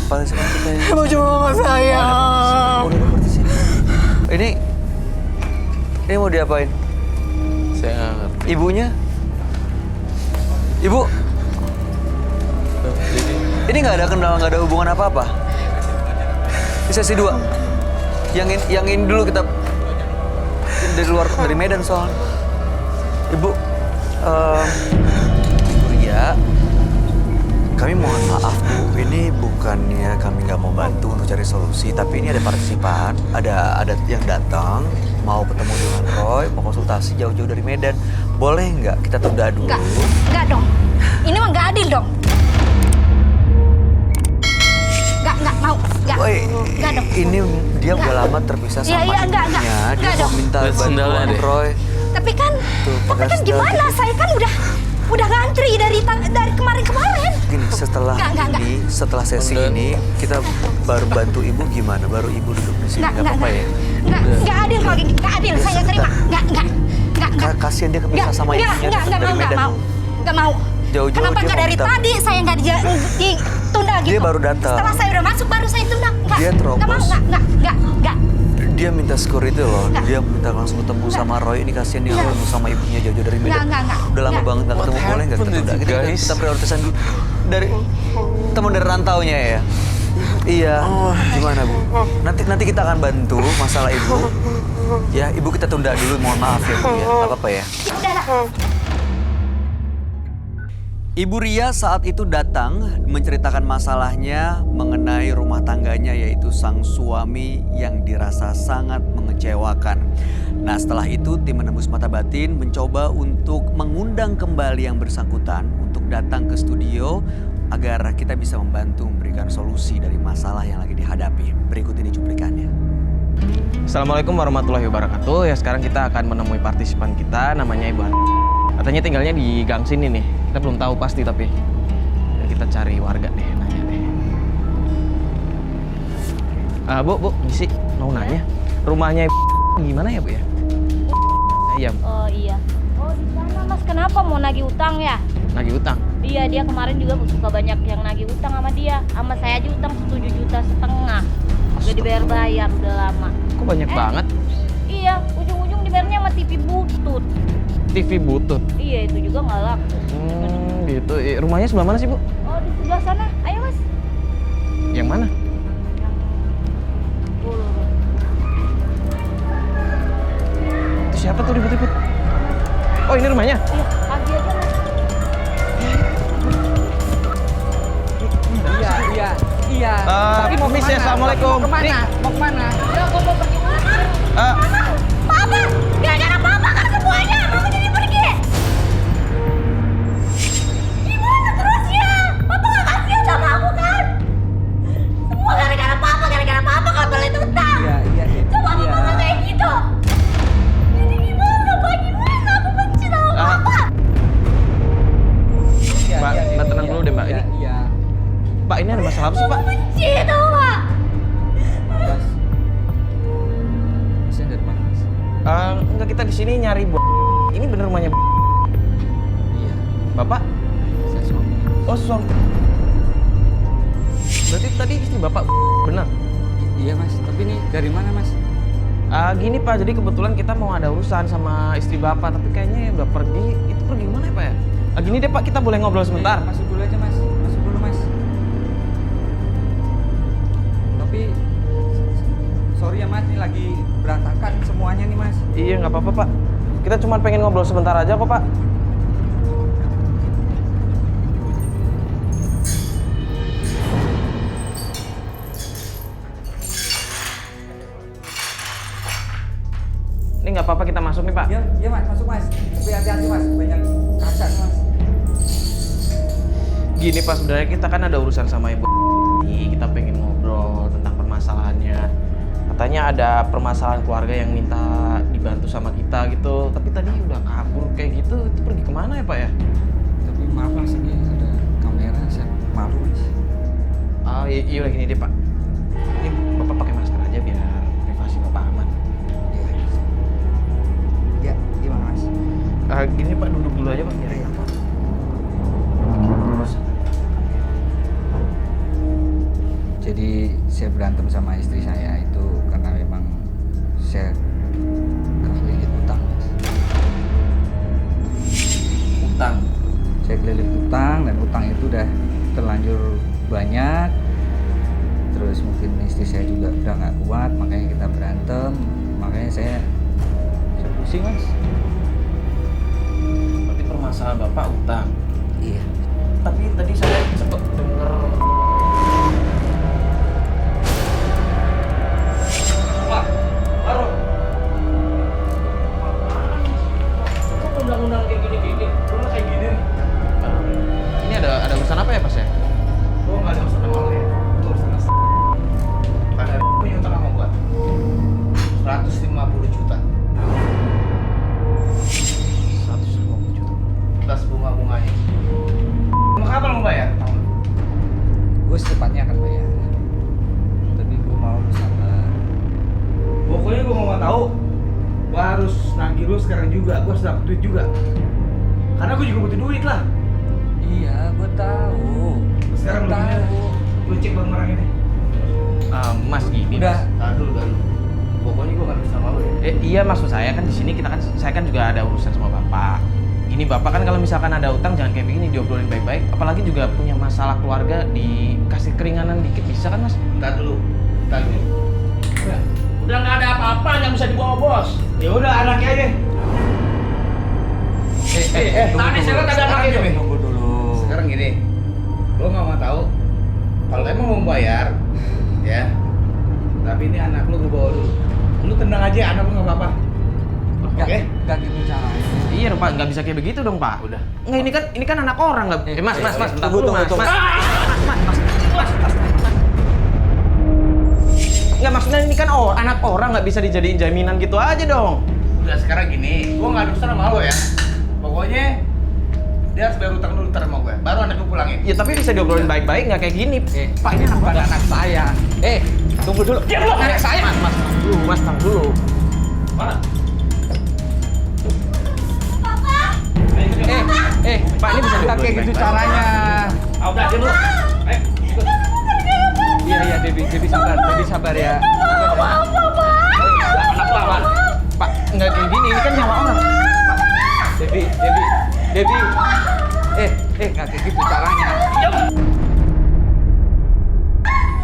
Partisipan kita ya. Mau cuma mama saya. Udah ada partisipan. Ini mau diapain? Saya nggak ngerti. Ibunya? Ibu? Ini nggak ada kendala, nggak ada hubungan apa-apa? Di sesi 2? Yang ini dulu kita dari Medan soalnya. Ibu Ria, kami mohon maaf Bu bukannya kami nggak mau bantu untuk cari solusi, tapi ini ada partisipan, ada yang datang mau ketemu dengan Roy, mau konsultasi jauh-jauh dari Medan. Boleh nggak kita tunda dulu? Enggak dong. Ini mah nggak adil dong. Enggak mau. Enggak dong. Ini dia udah lama terpisah sama ibunya. Dia mau minta bantuan Roy. Tapi kan gimana? Saya kan udah ngantri dari kemarin-kemarin. Gini, setelah sesi ini kita baru bantu ibu gimana? Baru ibu duduk di sini, nggak apa-apa ya? Nggak adil kalau gini, nggak adil. Saya nggak terima. Nggak. Kasian dia kepisah sama ibunya dari Medan. Nggak mau. Jauh-jauh Kenapa nggak dari tadi saya nggak ditunda gitu? Dia baru datang. Setelah saya udah masuk baru saya tunda. Dia terobos. Nggak. Dia minta security loh. Dia minta langsung ketemu sama Roy. Ini kasihan dia ketemu sama ibunya jauh-jauh dari Medan. Udah lama banget nggak ketemu. Boleh nggak kita tunda? Kita prioritasan dulu dari teman dari rantaunya ya. Iya. Gimana Bu? Nanti kita akan bantu masalah ibu. Ya, ibu kita tunda dulu. Mohon maaf ya Bu ya. Nggak apa-apa ya. Ibu Ria saat itu datang menceritakan masalahnya mengenai rumah tangganya, yaitu sang suami yang dirasa sangat mengecewakan. Nah, setelah itu tim Menembus Mata Batin mencoba untuk mengundang kembali yang bersangkutan untuk datang ke studio agar kita bisa membantu memberikan solusi dari masalah yang lagi dihadapi. Berikut ini cuplikannya. Assalamualaikum warahmatullahi wabarakatuh. Ya, sekarang kita akan menemui partisipan kita, namanya Ibu Ani. Katanya tinggalnya di gang sini nih. Kita belum tahu pasti tapi ya kita cari warga deh, nanya deh. Bu, Misi mau nanya. Rumahnya gimana ya Bu ya? Iya. Oh iya. Oh di sana Mas, kenapa mau nagih utang ya? Nagih utang? Iya, dia kemarin juga suka banyak yang nagih utang sama dia. Sama saya aja utang 7,5 juta. Udah dibayar-bayar, udah lama. Kok banyak banget? Iya, ujung-ujung dibayarnya sama TV butut. TV butut? Iya, itu juga nggak laku. Gitu. Rumahnya sebelah mana sih Bu? Oh di sebelah sana, ayo Mas. Yang mana? Itu siapa tuh ribut-ribut? Oh ini rumahnya? Iya, pagi aja Mas. Iya. Tapi mau Miss ya, Assalamualaikum. Mau kemana? Mau kemana? Ya, aku mau pergi mana? Papa! Gara-gara Papa kan semuanya! Mama jadi pergi! Gimana terus ya? Papa gak kasihan sama aku kan? Semua gara-gara Papa gak boleh utang! Iya. Coba Papa gak kayak gitu! Jadi gimana Pak? Gimana? Aku benci sama Papa! Mbak tenang dulu deh Mbak. Iya. Pak, ini ada masalah apa sih Pak? Aku benci tau Pak! Enggak, kita di sini nyari Ini bener rumahnya Iya. Bapak? Saya suami. Oh, suami. Berarti tadi istri Bapak benar? Iya Mas, tapi ini dari mana Mas? Gini Pak, jadi kebetulan kita mau ada urusan sama istri Bapak, tapi kayaknya udah pergi. Itu pergi mana ya Pak ya? Gini deh Pak, kita boleh ngobrol sebentar? Masuk dulu aja Mas, masuk dulu Mas. Tapi sorry ya Mas, ini lagi berantakan semuanya nih Mas. Iya, nggak apa-apa Pak. Kita cuma pengen ngobrol sebentar aja kok Pak. Ini nggak apa-apa kita masuk nih Pak. Iya Mas, masuk Mas. Tapi hati-hati Mas, banyak kaca nih Mas. Gini Pak, sebenarnya kita kan ada urusan sama Ibu. Kita pengen ngobrol tentang permasalahannya. Katanya ada permasalahan keluarga yang minta dibantu sama kita gitu. Tapi tadi udah kabur kayak gitu. Itu pergi kemana ya Pak ya? Tapi maaf Mas, ini ada kamera, saya malu Mas. Iya udah gini deh Pak. Ini Bapak pakai masker aja biar privasi Bapak aman. Iya, gimana Mas? Gini Pak, duduk dulu aja Pak biar enak Pak. Jadi saya berantem sama istri saya itu karena memang saya kelilit utang Mas. Utang? Saya kelilit utang dan utang itu udah terlanjur banyak. Terus mungkin istri saya juga udah nggak kuat, makanya kita berantem. Makanya saya pusing Mas. Berarti permasalahan Bapak utang? Iya. Tapi tadi saya sempat dengar duit juga. Karena gue juga butuh duit lah. Iya, gue tahu. Sekarang lu cek barang ini. Mas gini. Udah. Dulu. Pokoknya gue nggak bisa malu ya. Iya, maksud saya kan di sini saya kan juga ada urusan sama bapak. Ini bapak kan kalau misalkan ada utang jangan kayak begini, diobrolin baik-baik. Apalagi juga punya masalah keluarga, dikasih keringanan dikit bisa kan mas? Entar dulu. Udah nggak ada apa-apa yang bisa dibawa bos. Ya udah anaknya aja. Tadi saya lihat ada anaknya. Tunggu dulu. Sekarang gini, lo nggak mau tahu kalau emang mau bayar, ya. Tapi ini anak lo gue bawa dulu. Lu tenang aja, anak lo nggak apa-apa. Oke? Gak gitu caranya. Iya dong pak, nggak bisa kayak begitu dong pak. Udah. Nggak ini kan anak orang nggak. Mas, bentar dulu mas. Nggak maksudnya ini kan anak orang nggak bisa dijadiin jaminan gitu aja dong. Udah sekarang gini, gua nggak ada urusan sama lo ya. Pokoknya dia harus bayar utang dulu sama gue, baru anak gue pulangin. Ya tapi bisa diobrolin baik-baik nggak kayak gini. Pak ini anak bukan anak saya. Tunggu dulu. Dia belum anak saya. Mas, tang dulu. Mana? Pak ini bisa Gak kayak gitu caranya. Udah dia dulu. Iya, Debbie sabar ya. Anak lawan. Pak, nggak kayak gini, ini kan nyawa orang. Debbie. Gak kayak gitu caranya.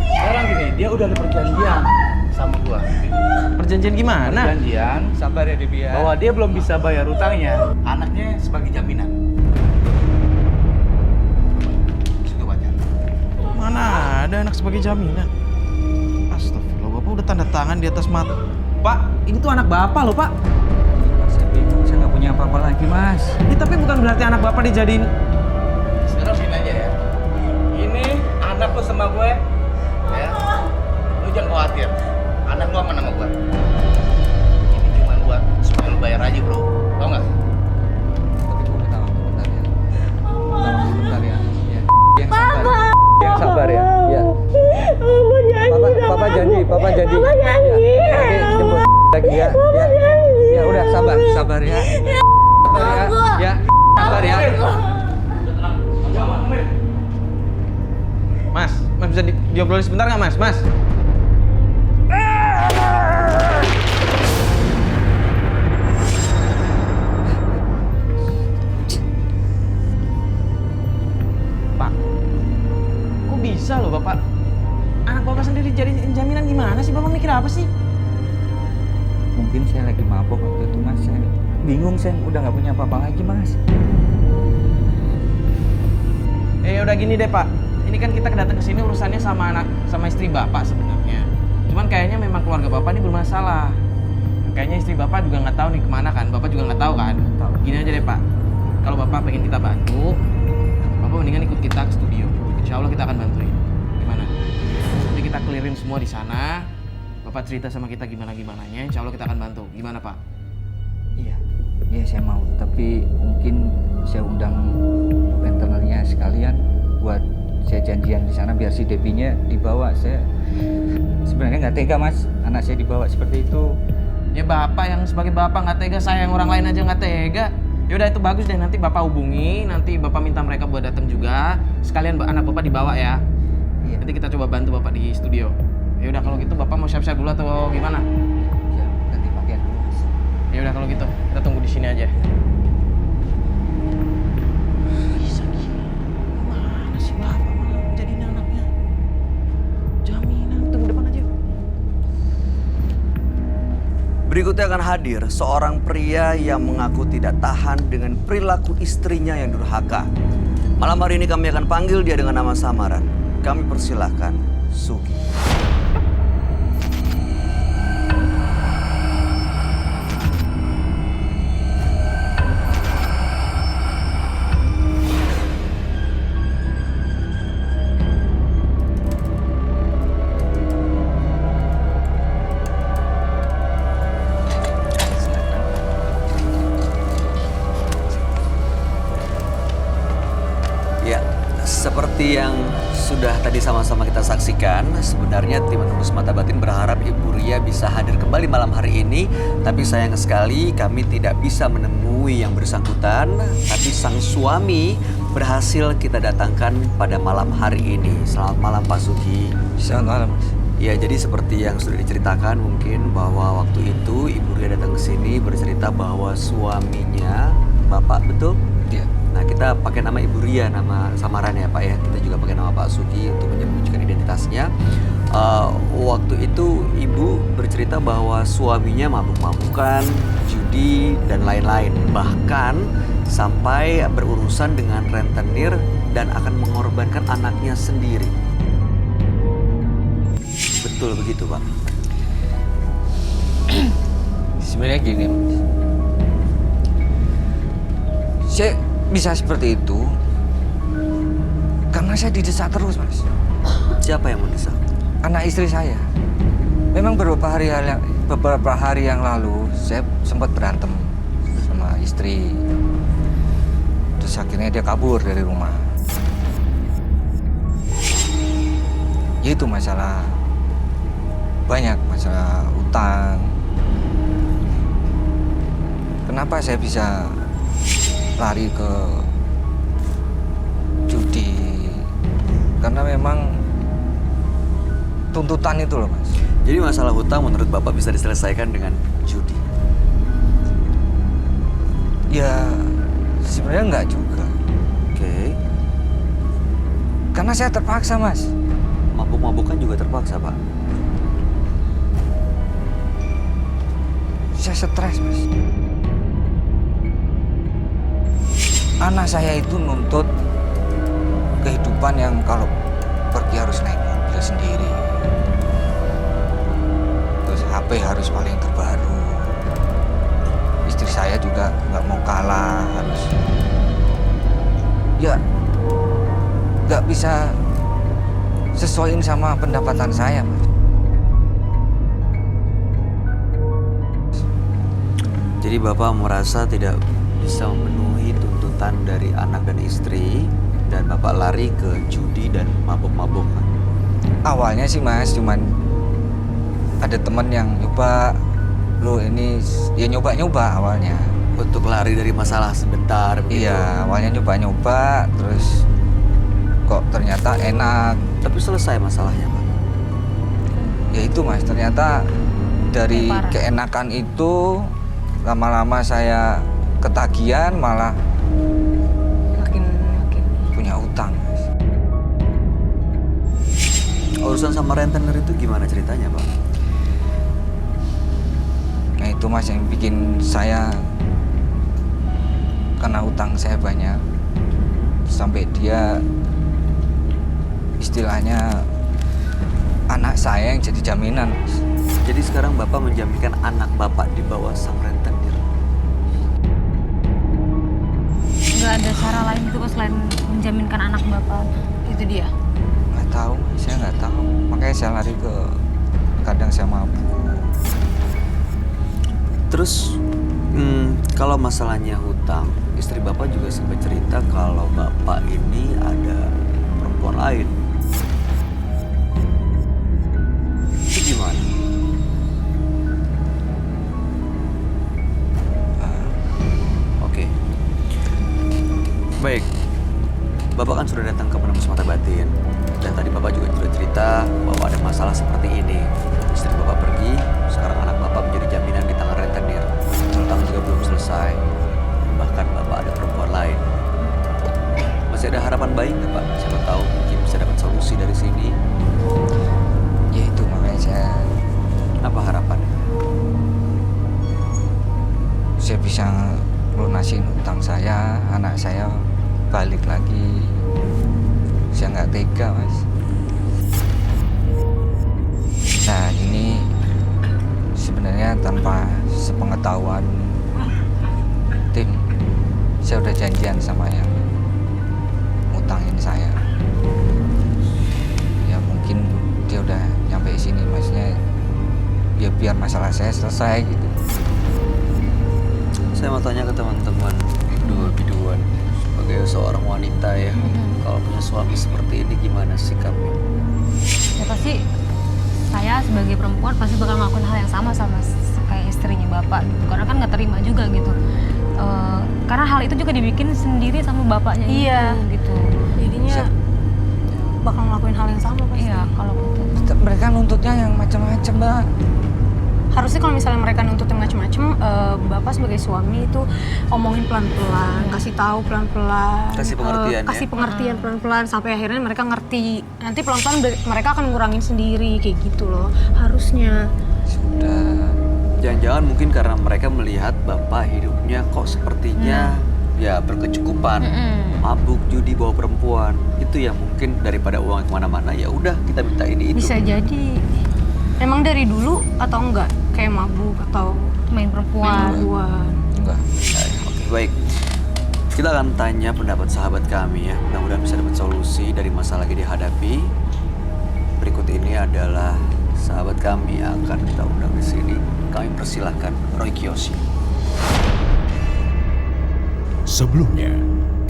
Sekarang gini, dia udah ada perjanjian sama gua. Perjanjian gimana? Perjanjian Sabar ya Debbie ya. bahwa dia belum bisa bayar utangnya, anaknya sebagai jaminan. Situ baca. Mana ada anak sebagai jaminan? Astagfirullah, bapak udah tanda tangan di atas mata. Pak, ini tuh anak bapak loh pak. Saya bingung, saya nggak punya apa-apa lagi mas. Ini tapi bukan berarti anak bapak dijadiin. Sekarang gini aja ya. Ini anak lu sama gue, ya. Lu jangan khawatir. Anak lu aman sama gue. Ini cuma buat supaya lu bayar aja bro. Tau nggak? Tapi gue minta waktu bentar ya. Bentar ya. Yang sabar ya. Ya. Papa janji. Papa janji. Ya. Oke, jemput lagi ya. Ya. Ya udah sabar ya. Sabar ya. Ya. Sabar ya. Mas bisa diobrolin sebentar nggak mas? Pak, kok bisa loh bapak? Anak bapak sendiri jadi jaminan gimana sih? Bapak mikir apa sih? Mungkin saya lagi mabok waktu itu mas. Saya bingung, saya udah nggak punya apa-apa lagi mas. Udah gini deh pak. Ini kan kita datang ke sini urusannya sama istri bapak sebenarnya. Cuman kayaknya memang keluarga bapak ini bermasalah. Kayaknya istri bapak juga nggak tahu nih kemana kan. Bapak juga nggak tahu kan. Gini aja deh pak. Kalau bapak pengen kita bantu, bapak mendingan ikut kita ke studio. Insya Allah kita akan bantuin. Gimana? Nanti kita clearin semua di sana. Bapak cerita sama kita gimana-gimananya. Insya Allah kita akan bantu. Gimana pak? Iya saya mau. Tapi mungkin saya undang rentenirnya sekalian buat saya janjian di sana biar si Debbie-nya dibawa. Saya sebenarnya nggak tega mas, anak saya dibawa seperti itu. Ya bapak yang sebagai bapak nggak tega, saya yang orang lain aja nggak tega. Ya udah itu bagus deh, nanti bapak hubungi, nanti bapak minta mereka buat datang juga. Sekalian anak bapak dibawa ya. Iya. Nanti kita coba bantu bapak di studio. Ya udah kalau gitu bapak mau siap-siap dulu atau gimana? Ya ganti pakaian dulu mas. Ya udah kalau gitu kita tunggu di sini aja. Bisa gini. Mana sih bapak malah jadiin anaknya? Jaminan tunggu depan aja. Berikutnya akan hadir seorang pria yang mengaku tidak tahan dengan perilaku istrinya yang durhaka. Malam hari ini kami akan panggil dia dengan nama samaran. Kami persilahkan Sugi. Seperti yang sudah tadi sama-sama kita saksikan, sebenarnya tim Menembus Mata Batin berharap Ibu Ria bisa hadir kembali malam hari ini. Tapi sayang sekali kami tidak bisa menemui yang bersangkutan. Tapi sang suami berhasil kita datangkan pada malam hari ini. Selamat malam Pak Sugi. Selamat malam, Mas. Ya, jadi seperti yang sudah diceritakan mungkin bahwa waktu itu Ibu Ria datang ke sini bercerita bahwa suaminya Bapak, betul? Iya. Nah, kita pakai nama Ibu Ria, nama samaran ya Pak ya. Kita juga pakai nama Pak Sugi untuk menyembunyikan identitasnya. Waktu itu Ibu bercerita bahwa suaminya mabuk-mabukan, judi, dan lain-lain. Bahkan sampai berurusan dengan rentenir dan akan mengorbankan anaknya sendiri. Betul begitu Pak? Sebenarnya gini, Mas. Saya bisa seperti itu karena saya didesak terus, Mas. Siapa yang mendesak? Anak istri saya. Memang beberapa hari yang lalu saya sempat berantem sama istri. Terus akhirnya dia kabur dari rumah. Ya itu masalah, banyak masalah utang. Kenapa saya bisa lari ke judi? Karena memang tuntutan itu loh, Mas. Jadi masalah hutang menurut Bapak bisa diselesaikan dengan judi? Ya sebenarnya enggak juga. Oke. Karena saya terpaksa, Mas. Mabuk-mabukan juga terpaksa, Pak? Saya stres, Mas. Anak saya itu nuntut kehidupan yang kalau pergi harus naik mobil sendiri. Terus HP harus paling terbaru. Istri saya juga nggak mau kalah, harus ya nggak bisa sesuaiin sama pendapatan saya, Mas. Jadi Bapak merasa tidak bisa memenuhi tuntutan dari anak dan istri dan Bapak lari ke judi dan mabuk-mabukan. Awalnya sih, Mas, cuman ada temen yang nyoba, lo ini ya nyoba-nyoba awalnya. Untuk lari dari masalah sebentar begitu? Iya, awalnya nyoba-nyoba, terus kok ternyata enak. Tapi selesai masalahnya, Pak? Ya itu, Mas, ternyata dari keenakan itu lama-lama saya ketagihan, malah makin punya utang, Mas. Urusan sama rentenir itu gimana ceritanya, Pak? Nah itu, Mas, yang bikin saya, karena utang saya banyak, sampai dia istilahnya anak saya yang jadi jaminan, Mas. Jadi sekarang Bapak menjaminkan anak Bapak di bawah sang rentenir? nggak ada cara lain gitu selain menjaminkan anak Bapak. Itu dia. Nggak tahu, saya nggak tahu. Makanya saya lari ke, kadang saya mabuk. Terus kalau masalahnya hutang, istri Bapak juga sempat cerita kalau Bapak ini ada perempuan lain. Itu gimana? Oke. Baik. Bapak kan sudah datang ke Menembus Mata Batin. Dan tadi Bapak juga sudah cerita bahwa ada masalah seperti ini. Istri Bapak pergi, sekarang anak Bapak menjadi jaminan di tangan rentenir. Hutang juga belum selesai. Bahkan Bapak ada perempuan lain. Masih ada harapan baik nggak Pak? Siapa tahu mungkin bisa dapat solusi dari sini. Ya itu makanya saya... Apa harapannya? Saya bisa lunasin utang saya, anak saya balik lagi. Saya nggak tega, Mas. Nah ini sebenarnya tanpa sepengetahuan tim, saya udah janjian sama yang ngutangin saya. Ya mungkin dia udah nyampe sini, maksudnya ya biar masalah saya selesai gitu. Saya mau tanya ke teman-teman biduan sebagai seorang wanita ya, kalau punya suami seperti ini gimana sikapnya? Ya pasti saya sebagai perempuan pasti bakal ngelakuin hal yang sama kayak istrinya bapak gitu. Karena kan nggak terima juga gitu. Karena hal itu juga dibikin sendiri sama bapaknya gitu. Jadinya bakal ngelakuin hal yang sama pasti. Iya, kalau gitu. Mereka nuntutnya yang macam-macam, Mbak. Harusnya kalau misalnya mereka nuntutnya macam-macam, bapak sebagai suami itu omongin pelan-pelan, kasih tahu pelan-pelan, Kasih pengertian kasih pengertian pelan-pelan sampai akhirnya mereka ngerti. Nanti pelan-pelan mereka akan ngurangin sendiri kayak gitu loh. Harusnya. Sudah. Jangan-jangan mungkin karena mereka melihat bapak hidupnya kok sepertinya ya berkecukupan, mabuk, judi, bawa perempuan. Itu yang mungkin daripada uang kemana-mana ya udah kita minta ini itu. Bisa jadi. Emang dari dulu atau enggak? Kayak mabuk atau main perempuan? Enggak. Oke, baik. Kita akan tanya pendapat sahabat kami ya. Mudah-mudahan bisa dapat solusi dari masalah yang dihadapi. Berikut ini adalah sahabat kami yang akan kita undang di sini. Kami persilahkan Roy Kiyoshi. Sebelumnya,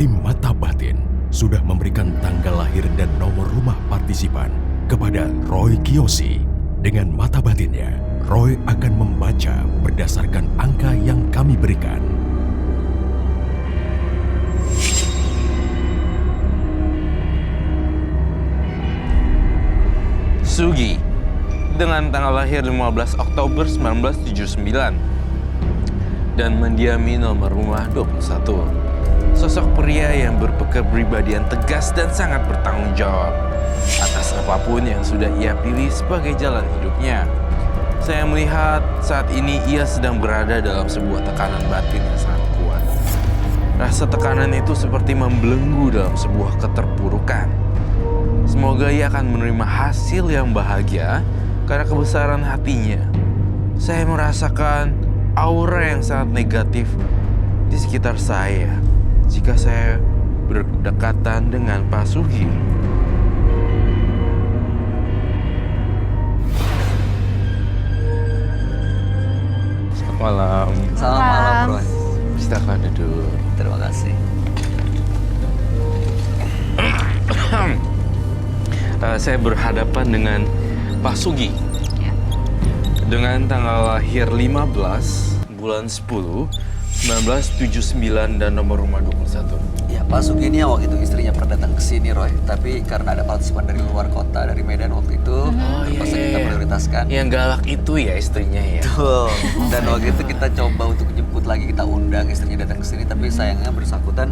tim Mata Batin sudah memberikan tanggal lahir dan nomor rumah partisipan kepada Roy Kiyoshi. Dengan mata batinnya, Roy akan membaca berdasarkan angka yang kami berikan. Sugi dengan tanggal lahir 15 Oktober 1979 dan mendiami nomor rumah 21. Sosok pria yang berkepribadian tegas dan sangat bertanggung jawab atas apapun yang sudah ia pilih sebagai jalan hidupnya. Saya melihat saat ini ia sedang berada dalam sebuah tekanan batin yang sangat kuat. Rasa tekanan itu seperti membelenggu dalam sebuah keterpurukan. Semoga ia akan menerima hasil yang bahagia karena kebesaran hatinya. Saya merasakan aura yang sangat negatif di sekitar saya jika saya berdekatan dengan Pak Sugi. Malam. Selamat malam, Roy. Silakan duduk. Terima kasih. Saya berhadapan dengan Pak Sugi. Dengan tanggal lahir 15 bulan 10 1979 dan nomor rumah 21. Ya, Pak Sugi ini waktu itu istrinya pernah datang ke sini, Roy. Tapi karena ada partisipan dari luar kota, dari Medan waktu itu, terpaksa kita prioritaskan. Yang galak itu ya istrinya ya. Betul. Dan waktu itu kita coba untuk jemput lagi, kita undang istrinya datang ke sini, tapi sayangnya bersangkutan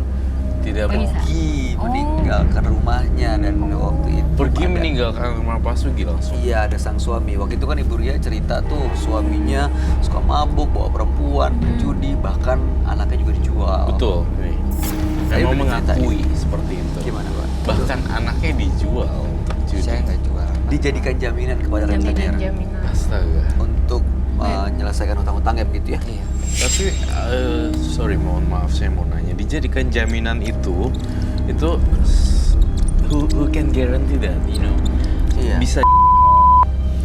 tidak pergi, meninggalkan rumahnya. Dan waktu itu pergi meninggalkan rumah Pak Sugi langsung. Iya, ada sang suami. Waktu itu kan Ibu Ria cerita tuh suaminya suka mabuk, bawa perempuan, judi, bahkan anaknya juga dijual. Betul. Saya mau mengakui seperti itu. Gimana, Pak? Bahkan anaknya dijual untuk judi. Saya nggak jual. Dijadikan jaminan kepada rentenir. Astaga. Untuk menyelesaikan utang-utangnya begitu ya? Iya. Tapi, sorry, mohon maaf, saya mau nanya. Dijadikan jaminan itu who can guarantee that, you know? Iya. Bisa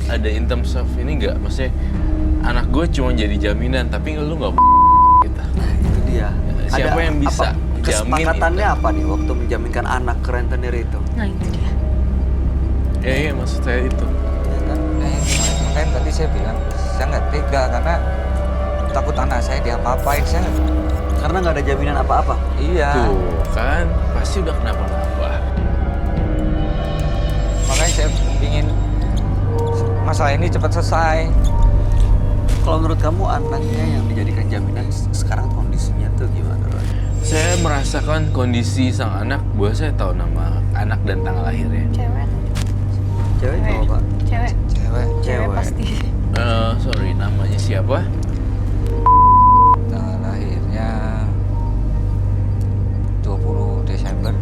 ada in terms of ini nggak? Maksudnya, anak gue cuma jadi jaminan, tapi lu nggak gitu. Nah, itu dia. Siapa yang bisa jamin kesepakatannya itu? apa nih waktu menjaminkan anak ke rentenir itu? Nah, itu dia. Iya, maksud saya itu. Ya kan? Makanya tadi saya bilang, saya nggak tega karena takut anak saya diapa-apain. Saya Karena nggak ada jaminan apa-apa. iya. Tuh, kan pasti udah kenapa-napa. Makanya saya ingin masalah ini cepat selesai. Kalau menurut kamu anaknya yang dijadikan jaminan sekarang kondisinya tuh gimana, Roy? Saya merasakan kondisi sang anak, saya tahu nama anak dan tanggal lahirnya. Cewek. Cewek atau apa? Cewek. Cewek. Cewek pasti. Sorry, namanya siapa? Tanggal lahirnya 20 Desember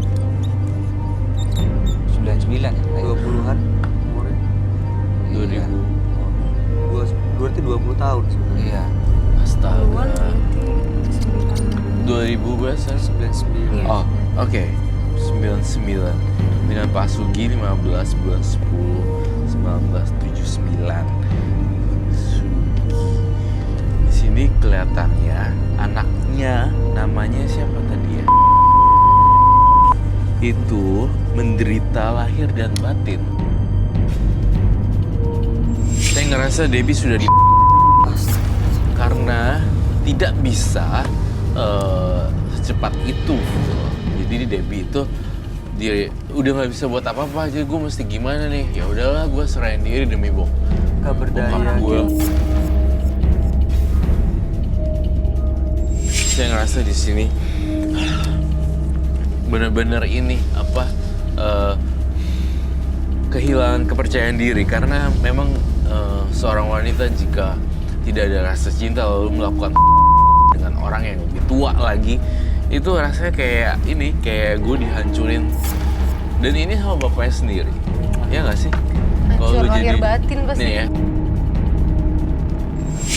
99 ya? 20-an umurnya? 2000. Berarti 20 tahun sebenarnya. Iya. Astaga. 2000 berapa? 99. Oh, oke. 99. Dengan Pak Sugi 15 bulan 10 1979. Sugi. Di sini kelihatannya anaknya namanya siapa tadi ya? itu menderita lahir dan batin. Saya ngerasa Debbie sudah di karena tidak bisa secepat itu gitu loh. Jadi Debbie itu dia udah nggak bisa buat apa-apa aja. Gue mesti gimana nih? Ya udahlah, gue serahin diri demi Gak berdaya. gue. Saya ngerasa di sini benar-benar ini kehilangan kepercayaan diri karena memang seorang wanita jika tidak ada rasa cinta lalu melakukan dengan orang yang lebih tua lagi, itu rasanya kayak gue dihancurin. Dan ini sama bapaknya sendiri, ya nggak sih? Hancur lahir batin pasti. Nih ya,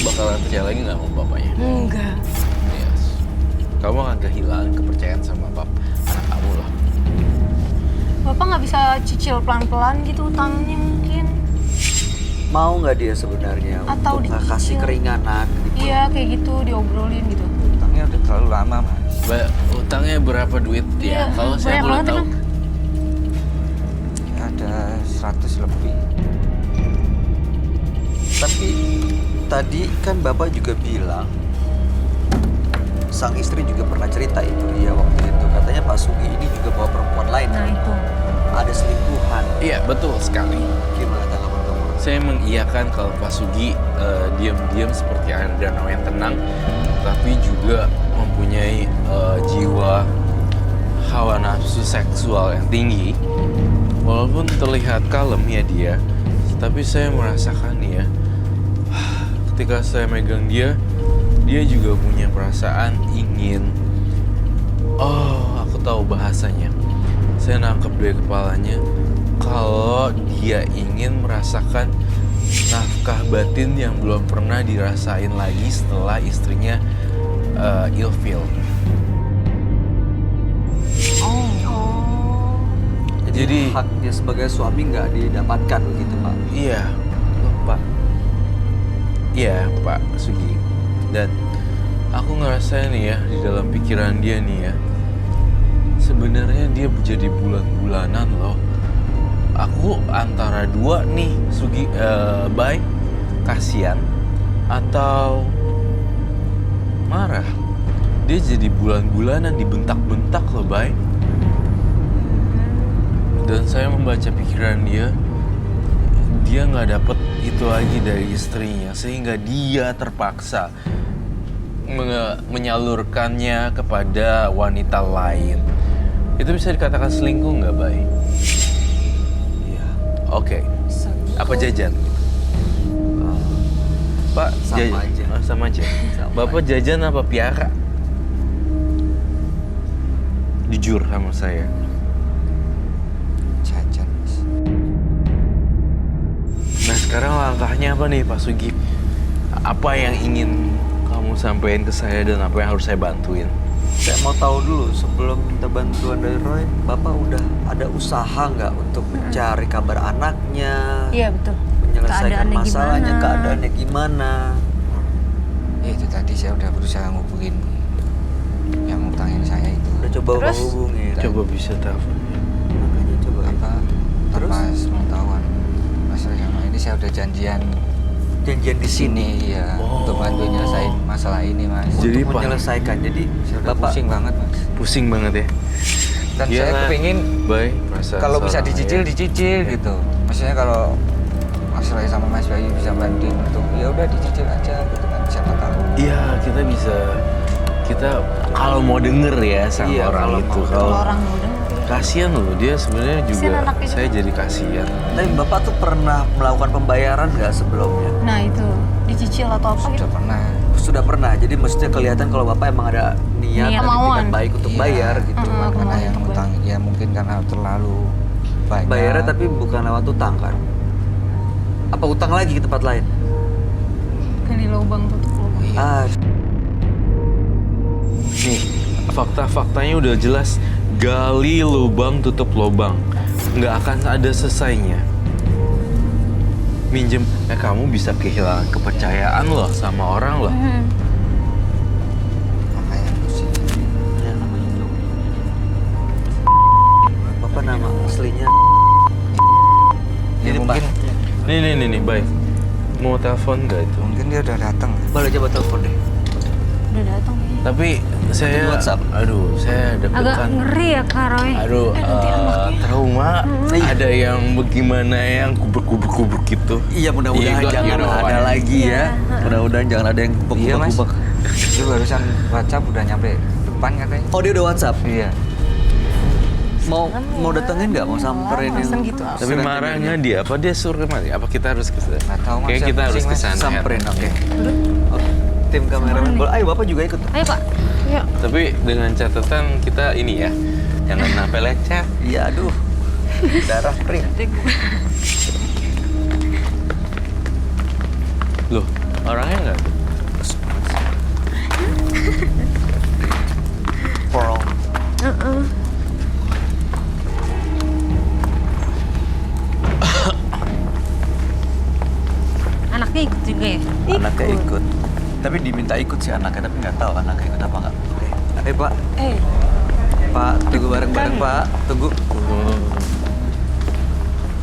bakalan percaya lagi nggak sama bapaknya? Enggak. Yes. Kamu akan kehilangan kepercayaan sama anak kamu lah. Bapak nggak bisa cicil pelan-pelan gitu utangnya mungkin? Mau nggak dia sebenarnya Atau untuk dicicil? kasih keringanan gitu? Iya kayak gitu diobrolin gitu. Utangnya udah terlalu lama mas. Utangnya berapa duit ya? Kalau saya boleh tahu. Ada 100 lebih. Tapi tadi kan Bapak juga bilang sang istri juga pernah cerita itu dia waktu itu. Katanya Pak Sugi ini juga bawa perempuan lain. Nah itu. Ada selingkuhan. Iya, betul sekali. Gimana tanggapan kamu? Saya mengiyakan kalau Pak Sugi diam-diam seperti air danau yang tenang, tapi juga mempunyai jiwa hawa nafsu seksual yang tinggi. Walaupun terlihat kalem ya dia, tapi saya merasakan ya, ketika saya megang dia juga punya perasaan ingin. Oh, aku tahu bahasanya. Saya nangkep dari kepalanya kalau dia ingin merasakan nafkah batin yang belum pernah dirasain lagi setelah istrinya ilfil. Jadi haknya sebagai suami nggak didapatkan begitu Pak? Iya, Pak. Iya, Pak Sugi. Dan aku ngerasa nih ya, di dalam pikiran dia nih ya, sebenarnya dia jadi bulan-bulanan loh. Aku antara dua nih, Sugi, baik, kasihan, atau marah. Dia jadi bulan-bulanan dibentak-bentak loh, baik. Dan saya membaca pikiran dia nggak dapet itu lagi dari istrinya, sehingga dia terpaksa menyalurkannya kepada wanita lain. Itu bisa dikatakan selingkuh nggak, Bay? Iya. Oke. Apa jajan? Pak, sama jajan. aja. Oh, sama aja. Bapak jajan apa piara? Jujur sama saya. Jajan mas. Nah sekarang langkahnya apa nih Pak Sugi? Apa yang ingin kamu sampaikan ke saya dan apa yang harus saya bantuin? Saya mau tahu dulu sebelum minta bantuan dari Roy, Bapak udah ada usaha nggak untuk mencari kabar anaknya? Iya betul. Menyelesaikan Keadaannya masalahnya, gimana? keadaannya gimana? Ya itu tadi saya udah berusaha ngubungin yang ngutangin saya itu. Udah coba Terus? hubungin. Coba bisa telepon. Makanya coba. Apa? Terus? Pas pengetahuan masalah sama ini saya udah janjian Janjian di sini. iya untuk bantu nyelesain masalah ini mas. Jadi untuk menyelesaikan. Jadi Saya udah Bapak pusing banget mas. Pusing banget ya. Dan Iya, saya kepingin Bay, perasaan kalau bisa seorang dicicil ayah. dicicil gitu. Maksudnya kalau Mas Roy sama Mas Bayu bisa bantuin untuk ya udah dicicil aja gitu kan, siapa tahu. Iya, kita kalau mau denger ya sama Iya, orang kalau itu. mau. Kalau Kalau orang udah kasihan loh, dia sebenarnya Kasihan juga anaknya saya juga. jadi kasihan. Tapi Bapak tuh pernah melakukan pembayaran nggak sebelumnya? Nah itu dicicil atau apa gitu? Sudah pernah. Sudah pernah. Jadi maksudnya kelihatan kalau Bapak emang ada niat, Niat, ada kemauan. itikat baik untuk Iya. bayar gitu. Heeh. Karena Kemauan yang untuk utang ya mungkin karena terlalu banyak. Bayarnya tapi bukan lewat utang kan? Apa utang lagi ke tempat lain? Gali lubang tutup lubang. Iya. Ah, Nih, fakta-faktanya udah jelas. Gali lubang, tutup lubang. Nggak akan ada selesainya. Minjem, kamu bisa kehilangan kepercayaan loh sama orang loh. Makanya pusing. ya namanya jomblo. Apa nama aslinya? Ya Ini mungkin Pak. Nih, baik. Mau telepon nggak itu? mungkin dia udah datang. Boleh coba telepon deh. Udah datang. Tapi saya, Di WhatsApp. aduh, saya Agak deg-degan. ngeri ya Kak Roy. Aduh, trauma. Ada yang bagaimana yang kubur gitu. Iya, mudah-mudahan Iya, jangan iya, ada iya. lagi ya. Mudah-mudahan jangan ada yang Iya mas. kubak-kubak. Dia barusan WhatsApp udah nyampe depan katanya. Oh, dia udah WhatsApp. Iya. Mau datengin nggak? Mau samperin Pesan ini? gitu. Tapi marahnya dia, apa dia suruh kemana? Apa kita harus ke sana? Nggak tahu, Mas. Kayak Yang kita harus penting, ke Mas, sana. Samperin, oke. Oke. Tim kameramen. Boleh. Ayo, Bapak juga ikut. Ayo Pak. Yuk. Tapi dengan catatan kita ini ya, jangan sampai lecet. Iya, aduh. Darah kering. Loh, orangnya nggak ada? Pearl. Anaknya ikut juga ya? Anaknya ikut. Tapi diminta ikut sih anaknya, tapi nggak tahu anaknya ikut apa nggak. Oke. Pak. Pak, tunggu bareng-bareng Pak. Tunggu.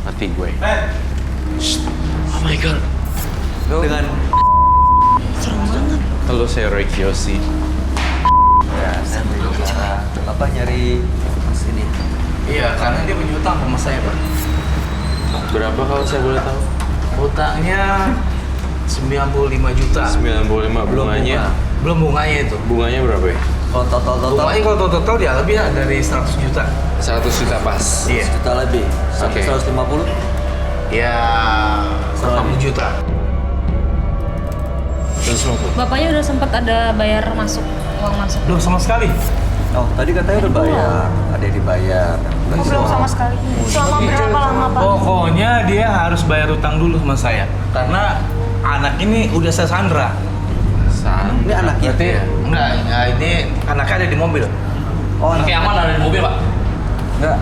Mati gue. Oh my god. Dengan Halo, saya Roy Kiyoshi. ya, saya bicara. Bapak nyari mas ini. Iya, karena dia punya utang sama saya, Pak. Berapa kalau saya boleh tahu? Utangnya 95 juta. 95 bunganya. Belum bunganya itu. Bunganya berapa ya? Kalau total Bunganya kalau total dia lebih ya dari 100 juta. 100 juta pas. Iya. juta lebih. Oke. 150. Ya, 150 juta. 150. Bapaknya udah sempat ada bayar masuk, uang masuk. Belum sama sekali. Oh, tadi katanya udah bayar. Ada yang dibayar. Belum sama sekali. Selama berapa lama Pak? Pokoknya dia harus bayar utang dulu sama saya. Karena anak ini udah saya sandra. Ini anaknya. Berarti enggak, ya ini anaknya ada di mobil. Oh, Anaknya aman ada di mobil, Pak. Enggak.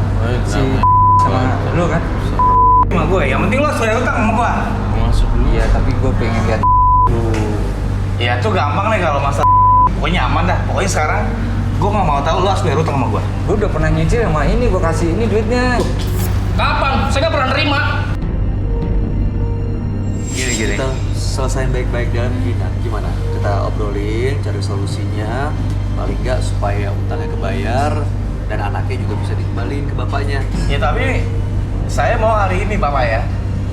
Si sama lu kan? Sama gue, yang penting lo harus bayar utang sama gue. Masuk dulu. Iya, tapi gue pengen lihat dulu. Ya itu gampang nih kalau masalah. Pokoknya aman dah. Pokoknya sekarang gue nggak mau tahu lo harus bayar utang sama gue. Gue udah pernah nyicil sama ini, gue kasih ini duitnya. Kapan? Saya nggak pernah nerima. Gini. Kita selesain baik-baik dan gimana? Kita obrolin, cari solusinya. Paling nggak supaya utangnya kebayar dan anaknya juga bisa dikembaliin ke bapaknya. Ya tapi saya mau hari ini Bapak ya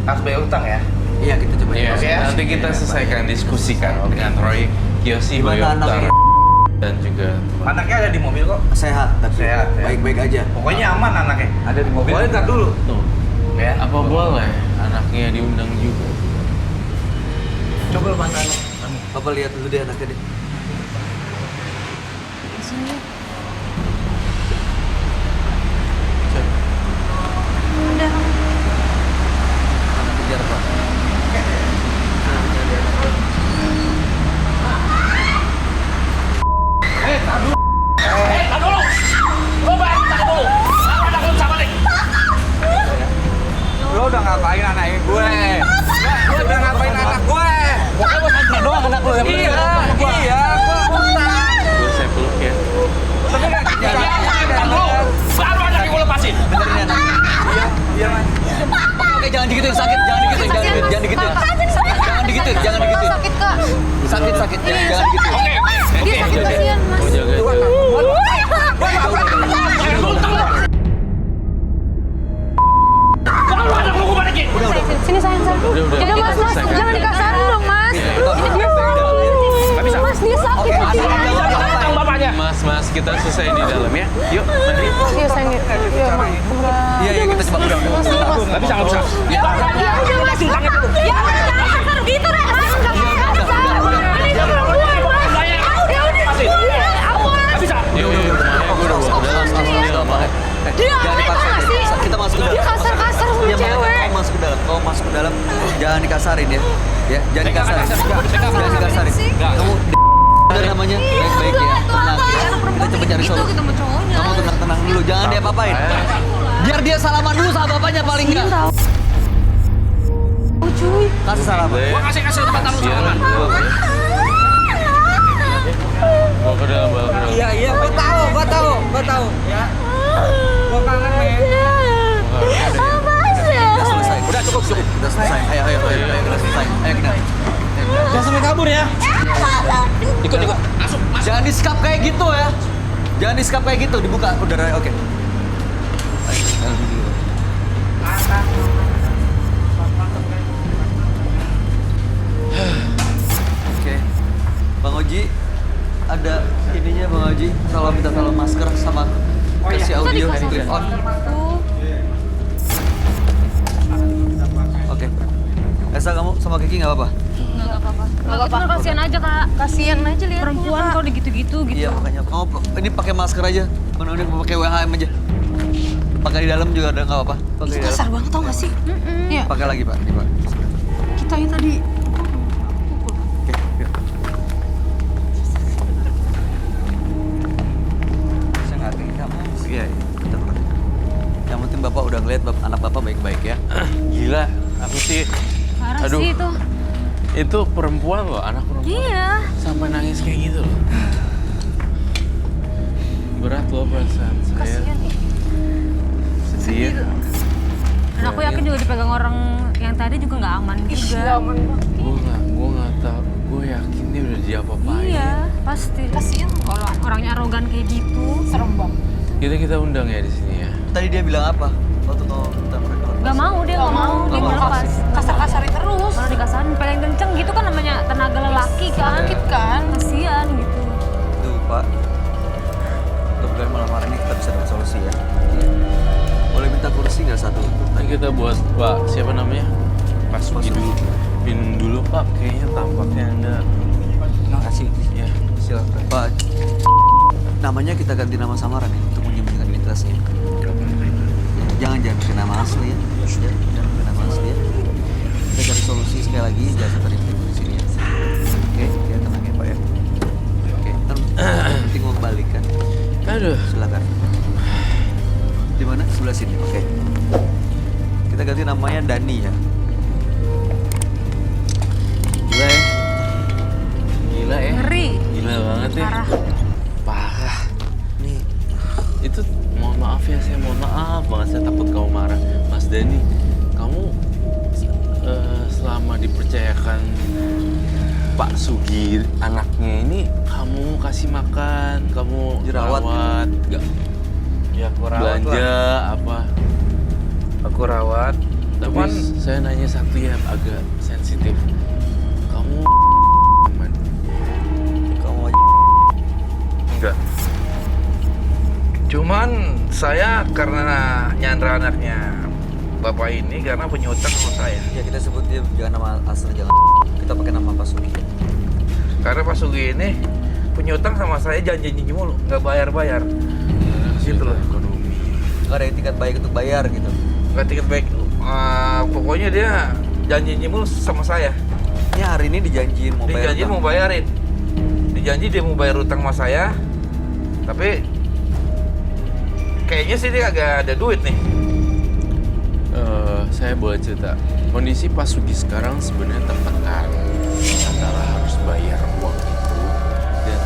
harus bayar utang ya. Iya, kita coba. Iya, Oke, ya. nanti kita selesaikan diskusikan dengan Roy Kiyoshi Gimana Boyoktar anaknya? dan juga Anaknya ada di mobil kok. Sehat, tapi Sehat, ya. baik-baik aja. Pokoknya aman anaknya. Ada di mobil. Boleh ntar dulu. Tuh. Ya. Apa boleh anaknya diundang juga? Coba lo bantu anak. Papa lihat dulu deh anaknya deh. Anak kejar Pak. Lo udah ngapain anak gue? Lo udah ngapain anak gue? Pokoknya gue sandra doang anak lo. Iya, gue utang. Boleh saya peluk ya? Tapi nggak Baru anak yang gue lepasin. Dengerin anak. Iya, Mas. Oke, jangan digituin, sakit, jangan digituin. Jangan digituin. Sakit Kak. Sakit, jangan digituin. Dia sakit kasihan Mas. Mau jaga itu. Sini sayang. Udah. Udah Mas, Selesaikan. jangan dikasarin dong Mas. Ini dia sakit. Mas, dia sakit kasihan. Bapaknya. Mas, kita selesai di dalam ya. Yuk, mari. Iya sayang. Iya, kita coba udah. Nggak bisa, nggak bisa. Ya udah Mas. Ya udah kasar gitu deh Mas. Nggak kasar. Ini tuh perempuan Mas. Ya udah. Nggak bisa. Yuk, gue udah bawa ke dalam. Dia Jangan dipaksa. Kita masuk ke dalam. Dia kasar-kasar sama Iya, makanya cewek. kamu masuk ke dalam. Kamu masuk ke dalam. Jangan dikasarin ya. Ya, jangan dikasarin. Jangan dikasarin. Kamu ada namanya baik-baik ya. Tenang ya. Kita coba cari solusi. Kamu tenang dulu. Jangan dia apa-apain. Biar dia salaman dulu sama bapaknya paling enggak. Oh cuy. Kasih salaman. Gue kasih tempat tamu salaman. Bawa ke dalam. Iya, gue tahu. Ya. Gua kangen, men. Kita selesai. Udah cukup. Kita selesai. Ayo kita selesai. Ayo kita. Jangan sampai kabur ya. Ikut. Masuk. Jangan disekap kayak gitu ya. Jangan disekap kayak gitu. Dibuka. Udah, oke. Ayo, kita dulu. Oke. Bang Oji, ada ininya Bang Oji. Kalau minta tolong masker sama kasih audio clip on. Oke. Esa, kamu sama Kiki nggak apa-apa? Nggak apa-apa. Cuma kasihan aja kak. Kasihan aja lihat Perempuan kok gitu-gitu gitu. Iya makanya. Kamu ini pakai masker aja. Mana udah pakai WHM aja. Pakai di dalam juga ada nggak apa-apa. Pakai di dalam. Kasar banget tau gak sih? Iya. Pakai lagi Pak. Nih Pak. Kita yang tadi. Oke. Yuk. Saya ngertiin kamu. Iya. Bentar. Yang penting Bapak udah ngeliat anak Bapak baik-baik ya. Gila, aku sih. Parah Aduh. sih itu. Itu perempuan loh, anak perempuan. Iya. Sampai nangis kayak gitu loh. Berat loh perasaan saya. Kasihan ih. Sedih ya. Dan aku yakin juga dipegang orang yang tadi juga nggak aman juga. Nggak aman banget. Gue nggak tahu. Gue yakin dia udah diapa-apain. Iya, pasti. Kasihan kalau orangnya arogan kayak gitu. Serem banget. Kita undang ya di sini ya. Tadi dia bilang apa? Waktu mau minta mereka lepas. Gak mau dia, nggak mau. Dia mau lepas. Kasar-kasarin terus. Kalau dikasarin paling kenceng gitu kan namanya tenaga lelaki kan. Sakit kan? Kasihan gitu. Tuh Pak. Mudah-mudahan malam hari ini kita bisa dapat solusi ya. Boleh minta kursi nggak satu? Nah, kita buat Pak, siapa namanya? Pak Sugi dulu. Minum dulu Pak, kayaknya tampaknya Anda. Terima kasih. Ya, silakan. Pak, namanya kita ganti nama samaran ya untuk menyembunyikan identitasnya. Jangan pakai nama asli ya. Jangan pakai nama asli ya. Kita cari solusi sekali lagi, jangan sampai ribut di sini ya. Oke, ya tenang ya Pak ya. Oke, ntar penting mau kembalikan. Aduh. Silakan. Di mana? Sebelah sini. Oke. Kita ganti namanya Dani ya. Gila ya. Gila ya. Ngeri. Gila banget ya. Parah. Parah. Nih, itu mohon maaf ya, saya mohon maaf banget. Saya takut kamu marah. Mas Dani, kamu selama dipercayakan Pak Sugi anaknya ini, kamu kasih makan, kamu rawat, nggak? Ya aku rawat Belanja lah. apa? Aku rawat. Tapi Cuman saya nanya satu yang agak sensitif. Kamu aman? Kamu enggak. Cuman saya karena nyandra anaknya bapak ini karena punya utang sama saya. Ya kita sebut dia jangan nama asli, jangan. Kita pakai nama Pak Sugi. Karena Pak Sugi ini punya utang sama saya, janji-janji mulu, nggak bayar-bayar. Gitu loh. Ekonomi. Nggak ada etikat baik untuk bayar gitu. Nggak tiket baik. Pokoknya dia janji mulu sama saya. Ini hari ini dijanjiin mau bayar. Dijanji mau bayarin. Dijanji dia mau bayar utang sama saya. Tapi kayaknya sih dia agak ada duit nih. Saya boleh cerita. Kondisi Pak Sugi sekarang sebenarnya tertekan antara harus bayar uang itu dan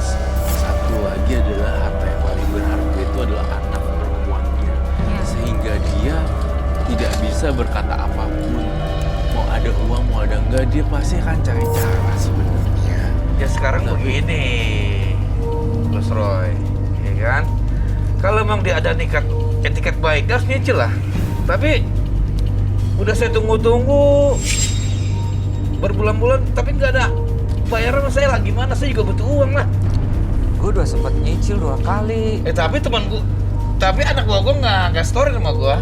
satu lagi adalah harta yang paling berharga itu adalah anak perempuannya. Sehingga dia tidak bisa berkata apapun. Mau ada uang, mau ada enggak, dia pasti akan cari cara sebenarnya. Ya sekarang begini, Bos Roy, ya kan? Kalau memang dia ada etiket baik, dia harus nyicil lah. Tapi udah saya tunggu-tunggu berbulan-bulan, tapi nggak ada bayaran saya lah. Gimana? Saya juga butuh uang lah. Gue udah sempat nyicil 2 kali. Tapi teman gue, tapi anak gue nggak story sama gue.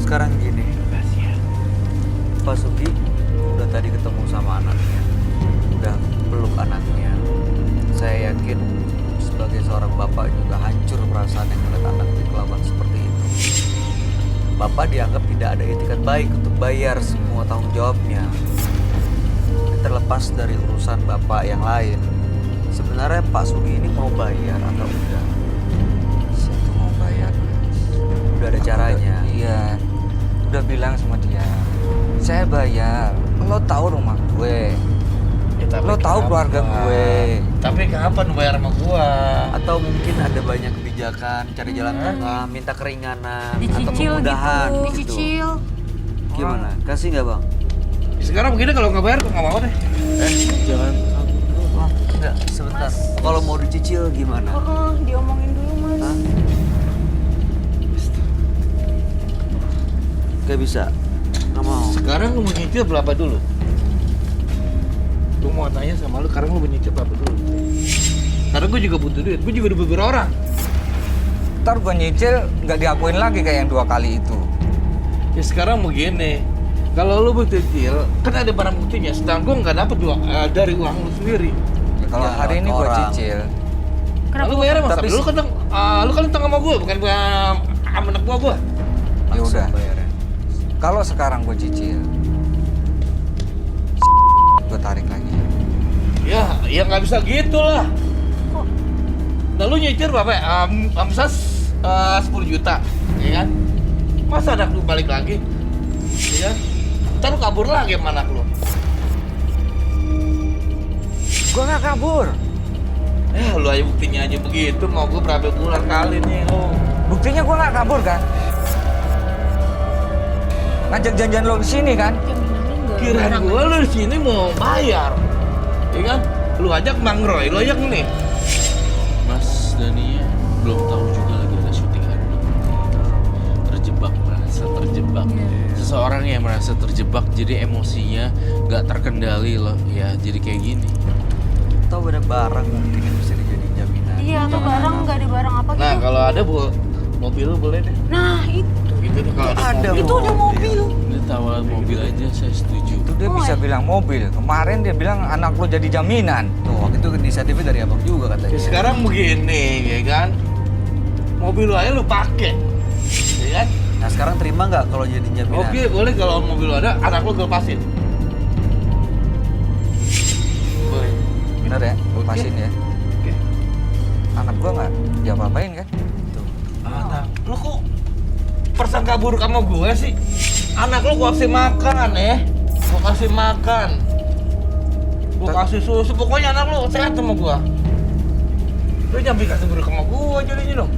Sekarang gini, Pak Sugi udah tadi ketemu sama anaknya, udah peluk anaknya. Saya yakin sebagai seorang bapak juga hancur perasaan yang melihat anak diperlakukan seperti itu. Bapak dianggap tidak ada etikat baik untuk bayar semua tanggung jawabnya. Terlepas dari urusan bapak yang lain, sebenarnya Pak Sugi ini mau bayar atau enggak? Saya tuh mau bayar. Udah ada caranya. Iya. Udah bilang sama dia. Saya bayar. Lo tahu rumah gue. Tapi Lo tahu keluarga gue. Tapi kapan lu bayar sama gua? Atau mungkin ada banyak kebijakan, cari jalan tengah, minta keringanan, atau Dicicil kemudahan gitu, gitu. dicicil. Gimana? Kasih nggak bang? Sekarang begini kalau nggak bayar gua nggak mau deh. Jangan. Enggak, sebentar. Kalau mau dicicil gimana? Diomongin dulu mas. Hah? Gak bisa. Nggak mau. Sekarang lu mau nyicil berapa dulu? Gua mau tanya sama lu, sekarang lu mau nyicil berapa dulu? Karena gue juga butuh duit, gue juga udah beberapa orang. Ntar gue nyicil nggak diakuin lagi kayak yang 2 kali itu. Ya sekarang begini, kalau lu butuh nyicil, kan ada barang buktinya. Sedangkan gue nggak dapet dari uang lu sendiri. Ya, kalau Ya, hari ini gue orang. cicil. Lu bayar sama Tapi siapa? Lu kan utang sama gue, bukan sama anak gue. Ya udah. bayarnya. Kalau sekarang gue cicil, gue tarik lagi. Ya nggak bisa gitu lah. Nah lu nyicil berapa ya? Misal 10 juta, ya kan? Masa anak lu balik lagi? Ya kan? Ntar lu kabur lagi sama anak lu. Gue nggak kabur. Lu aja buktinya aja begitu, mau gue berapa bulan kali nih lu. Buktinya gue nggak kabur kan? Ngajak janjian lo ke sini kan? Kirain gue lu di sini mau bayar, ya kan? Lu ajak Bang Roy, lu ajak nih. Mas Dania belum tahu juga lagi ada syutingan. Terjebak, merasa terjebak. Seseorang yang merasa terjebak jadi emosinya nggak terkendali loh. Ya jadi kayak gini. Atau ada barang mungkin yang bisa dijadiin jaminan. Iya, atau barang nggak ada barang apa gitu. Nah kalau ada mobil lu boleh deh. Nah itu. Gitu tuh kalau Ada Itu udah mobil. Ini tawaran mobil aja saya setuju. Itu dia bisa bilang mobil. Kemarin dia bilang anak lo jadi jaminan. Tuh, waktu itu inisiatifnya dari abang juga katanya. Ya, sekarang begini, ya kan? Mobil lu aja lu pakai, ya kan? Nah sekarang terima nggak kalau jadi jaminan? Oke, boleh kalau mobil lu ada, anak lu gue lepasin. Boleh. Bener ya? Lepasin ya. Oke. Anak gua nggak diapa-apain kan? Anak lu kok persangka buruk sama gue sih? Anak lu gua kasih makan gua kasih makan, gua kasih susu, pokoknya anak lu sehat sama gua. Lu jangan bikin kasih buruk sama gua jadinya dong.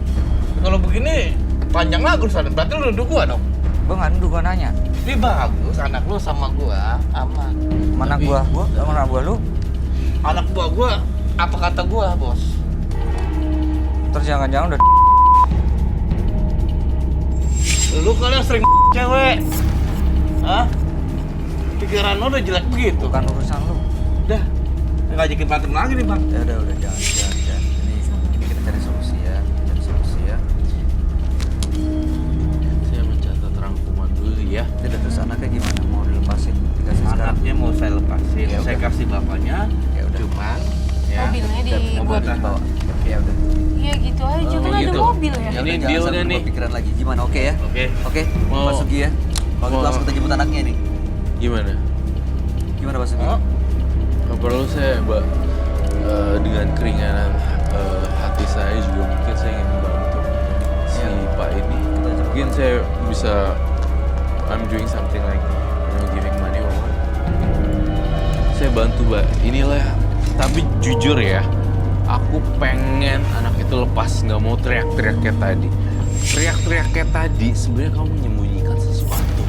Kalau begini panjang lah urusan, berarti lu nuduh gua dong. Gua nggak nuduh, gua nanya. Ini bagus, anak lu sama gua aman. Mana Tapi- gua sama anak gua lu? Anak buah gua, apa kata gua, bos? Terus jangan-jangan udah Lu kalian sering cewek. Hah? Pikiran lu udah jelek begitu. bukan urusan lu. Udah, ngajakin berantem lagi nih, Bang. Ya udah jangan. Ini kita cari solusi ya. Saya mencatat rangkuman dulu ya. Tidak, terus anaknya gimana? Mau dilepasin? Dikasih sekarang? Anaknya mau saya lepasin, Ya saya udah. kasih bapaknya. Ya udah. Cuman, ya. Mobilnya Mobil dibawa. Ya udah. Iya gitu aja, kan ada gitu. mobil ya. Ya Ini udah, jangan dealnya sampai nih. berpikiran lagi. Gimana? Oke ya? Oke. Mau- Pak Sugi ya. Kalau gitu mau- langsung kita jemput anaknya nih. Gimana? Gimana Pak Sugi? Oh. Nggak perlu saya, Mbak. Dengan keringanan hati saya juga mungkin saya ingin membantu si Pak ini. Mungkin saya bisa I'm doing something like giving money or what. Saya bantu, Mbak. Inilah, tapi jujur ya, aku pengen anak itu lepas, nggak mau teriak-teriak kayak tadi. Teriak-teriak kayak tadi, sebenarnya kamu menyembunyikan sesuatu.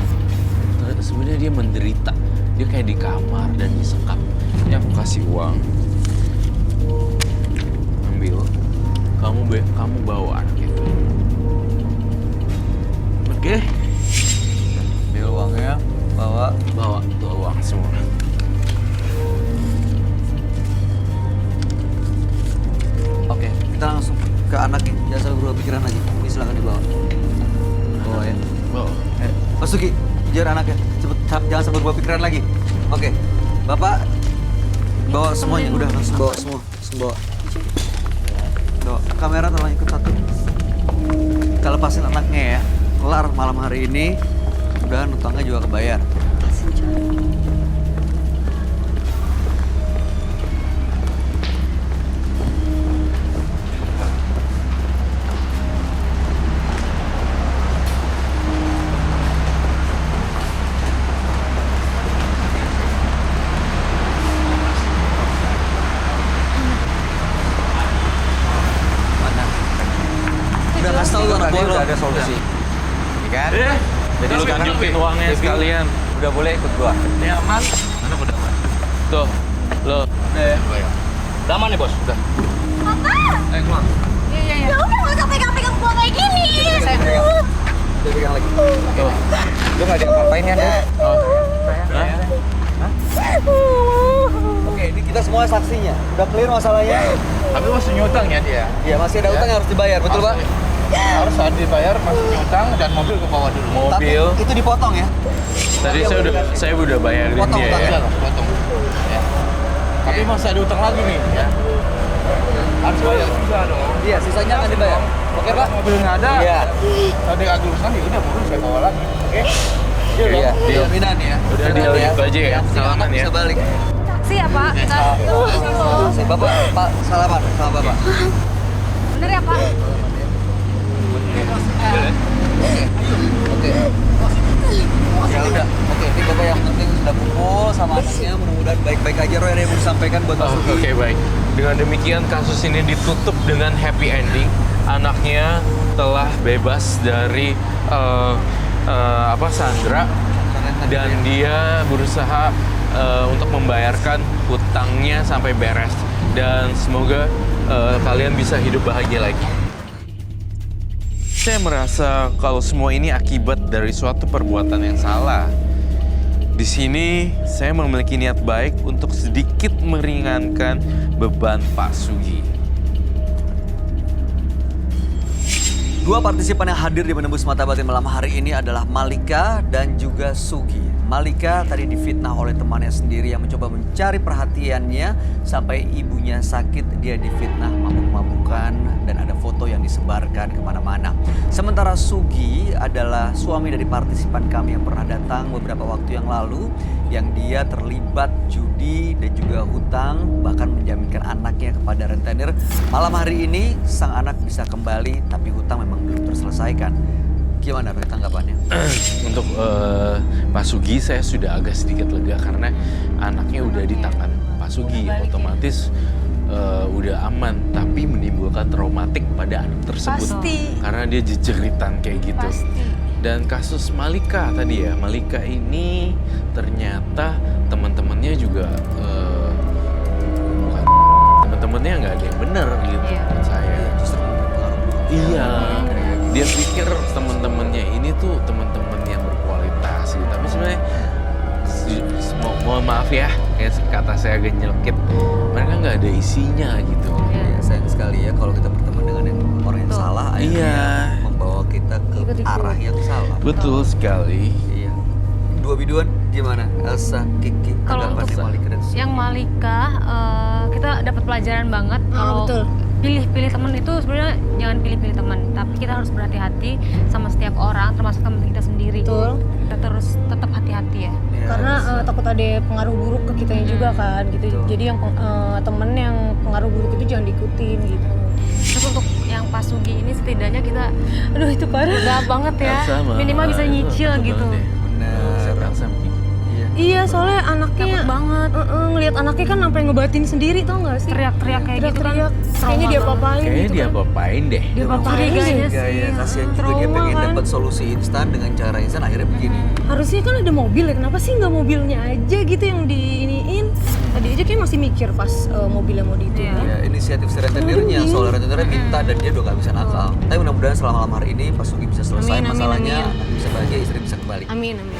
Sebenarnya dia menderita. Dia kayak di kamar dan disekap. Ini aku kasih uang. Ambil. Kamu bawa anak itu. Oke. Ambil uangnya, bawa. Bawa uang semua. Oke, kita langsung ke anaknya. Jangan sampai berubah pikiran lagi. Ini silakan dibawa. Bawa ya. Bawa. Pak Sugi, kejar anaknya. Cepet, jangan sampai berubah pikiran lagi. Oke, Bapak bawa semuanya. Udah langsung bawa semua. Langsung bawa. Bawa. Kamera tolong ikut satu. Kita lepasin anaknya ya. Kelar malam hari ini. Udah utangnya juga kebayar. solusi. Kan? Jadi lu tunjukin uangnya sekalian. Udah boleh ikut gua. Ini aman. Mana udah aman? Tuh, lo. Udah aman nih bos. Udah. Papa! Keluar. Iya. Ya udah nggak usah pegang-pegang gua kayak gini. Saya pegang lagi. Tuh. Lu nggak diapa-apain ya, Dek? Oke, ini kita semua saksinya. Udah clear masalahnya? Tapi masih nyutang ya dia. Iya, masih ada utang yang harus dibayar, betul Pak? Harus dibayar, masih nyutang dan mobil ke bawah dulu. Mobil. Tapi itu dipotong ya? Tadi saya udah bayarin Potong dia utangnya. ya. Potong. Ya. Tapi masih ada utang lagi nih ya. Harus bayar juga dong. Iya, sisanya akan dibayar. Oke Pak? Mobil nggak ada. Iya. Tadi agak urusan ya udah mobil saya bawa lagi. Oke? Iya, jaminan ya. Udah deal gitu aja ya. Salaman ya. Bisa balik. Saksi ya Pak. Bapak, Pak, salaman sama Bapak. Bener ya Pak? Oke. Ya udah. Oke, ini Bapak yang penting sudah kumpul sama anaknya. Mudah-mudahan baik-baik aja. Roy, ada yang mau disampaikan buat Pak Sugi? Oke, baik. Dengan demikian kasus ini ditutup dengan happy ending. Anaknya telah bebas dari Sandra dan dia berusaha untuk membayarkan hutangnya sampai beres dan semoga kalian bisa hidup bahagia lagi. Saya merasa kalau semua ini akibat dari suatu perbuatan yang salah. Di sini saya memiliki niat baik untuk sedikit meringankan beban Pak Sugi. Dua partisipan yang hadir di Menembus Mata Batin malam hari ini adalah Malika dan juga Sugi. Malika tadi difitnah oleh temannya sendiri yang mencoba mencari perhatiannya sampai ibunya sakit. Dia difitnah mabuk-mabukan dan ada foto yang disebarkan kemana-mana. Sementara Sugi adalah suami dari partisipan kami yang pernah datang beberapa waktu yang lalu, yang dia terlibat judi dan juga hutang, bahkan menjaminkan anaknya kepada rentenir. Malam hari ini sang anak bisa kembali, tapi hutang memang belum terselesaikan. Gimana Roy tanggapannya? Untuk Pak Sugi saya sudah agak sedikit lega karena anaknya udah di tangan Pak Sugi, otomatis udah aman, tapi menimbulkan traumatik pada anak tersebut. Pasti. Karena dia jejeritan kayak gitu. Pasti. Dan kasus Malika tadi ya, Malika ini ternyata teman-temannya juga bukan teman-temannya nggak ada yang benar gitu menurut saya. Justru berpengaruh. Iya. Dia pikir teman-temannya ini tuh teman-teman yang berkualitas gitu. Tapi sebenarnya mohon maaf ya, kayak kata saya agak nyelkit. Mereka nggak ada isinya gitu. Ya, sayang sekali ya kalau kita berteman dengan orang yang salah, akhirnya membawa kita ke arah yang salah. Betul sekali. Iya. Dua biduan gimana? Elsa, Kiki, Kalau untuk tanggapannya Malika dan Sugi? yang Malika, kita dapat pelajaran banget kalau pilih-pilih teman itu sebenarnya jangan pilih-pilih teman, tapi kita harus berhati-hati sama setiap orang, termasuk teman kita sendiri. Betul. Kita terus tetap hati-hati ya. Karena takut ada pengaruh buruk ke kitanya juga kan gitu. Betul. Jadi yang temen yang pengaruh buruk itu jangan diikutin gitu. Terus untuk yang Pak Sugi ini setidaknya kita, aduh itu parah. Udah banget ya. Sama. Minimal bisa nyicil gitu. Benar. Saya merasa begini. Iya, soalnya anaknya Takut banget. Ngelihat anaknya kan sampai ngebatin sendiri, tau nggak sih? Teriak-teriak kayak gitu kan. Kayaknya dia papain Kayaknya gitu dia kan. papain deh. Dia papain Curiganya sih. Ya, kasihan juga dia Trauma pengen kan. dapat solusi instan dengan cara instan, akhirnya begini. Harusnya kan ada mobil ya, kenapa sih nggak mobilnya aja gitu yang diiniin? Tadi aja kayak masih mikir pas mobilnya mau diituin. Ya, inisiatif si rentenirnya, soal rentenirnya minta dan dia udah gak bisa nakal. Tapi mudah-mudahan selama malam hari ini Pak Sugi bisa selesai Amin, amin, masalahnya, amin. anak bisa bahagia, istri bisa kembali. Amin, amin.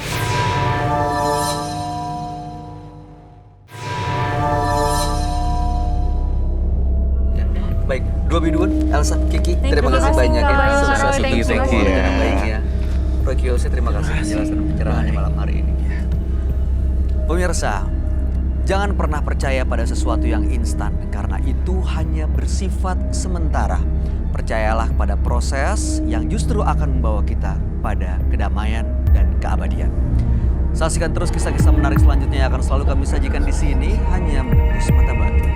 Ya. Baik, dua biduan, Elsa, Kiki, terima kasih banyak ya. Kak. Sukses Thank you, untuk thank you. keluarga yang baik ya. Roy Kiyoshi, terima kasih penjelasan dan pencerahannya malam hari ini. Pemirsa, jangan pernah percaya pada sesuatu yang instan karena itu hanya bersifat sementara. Percayalah pada proses yang justru akan membawa kita pada kedamaian dan keabadian. Saksikan terus kisah-kisah menarik selanjutnya yang akan selalu kami sajikan di sini hanya Menembus Mata Batin.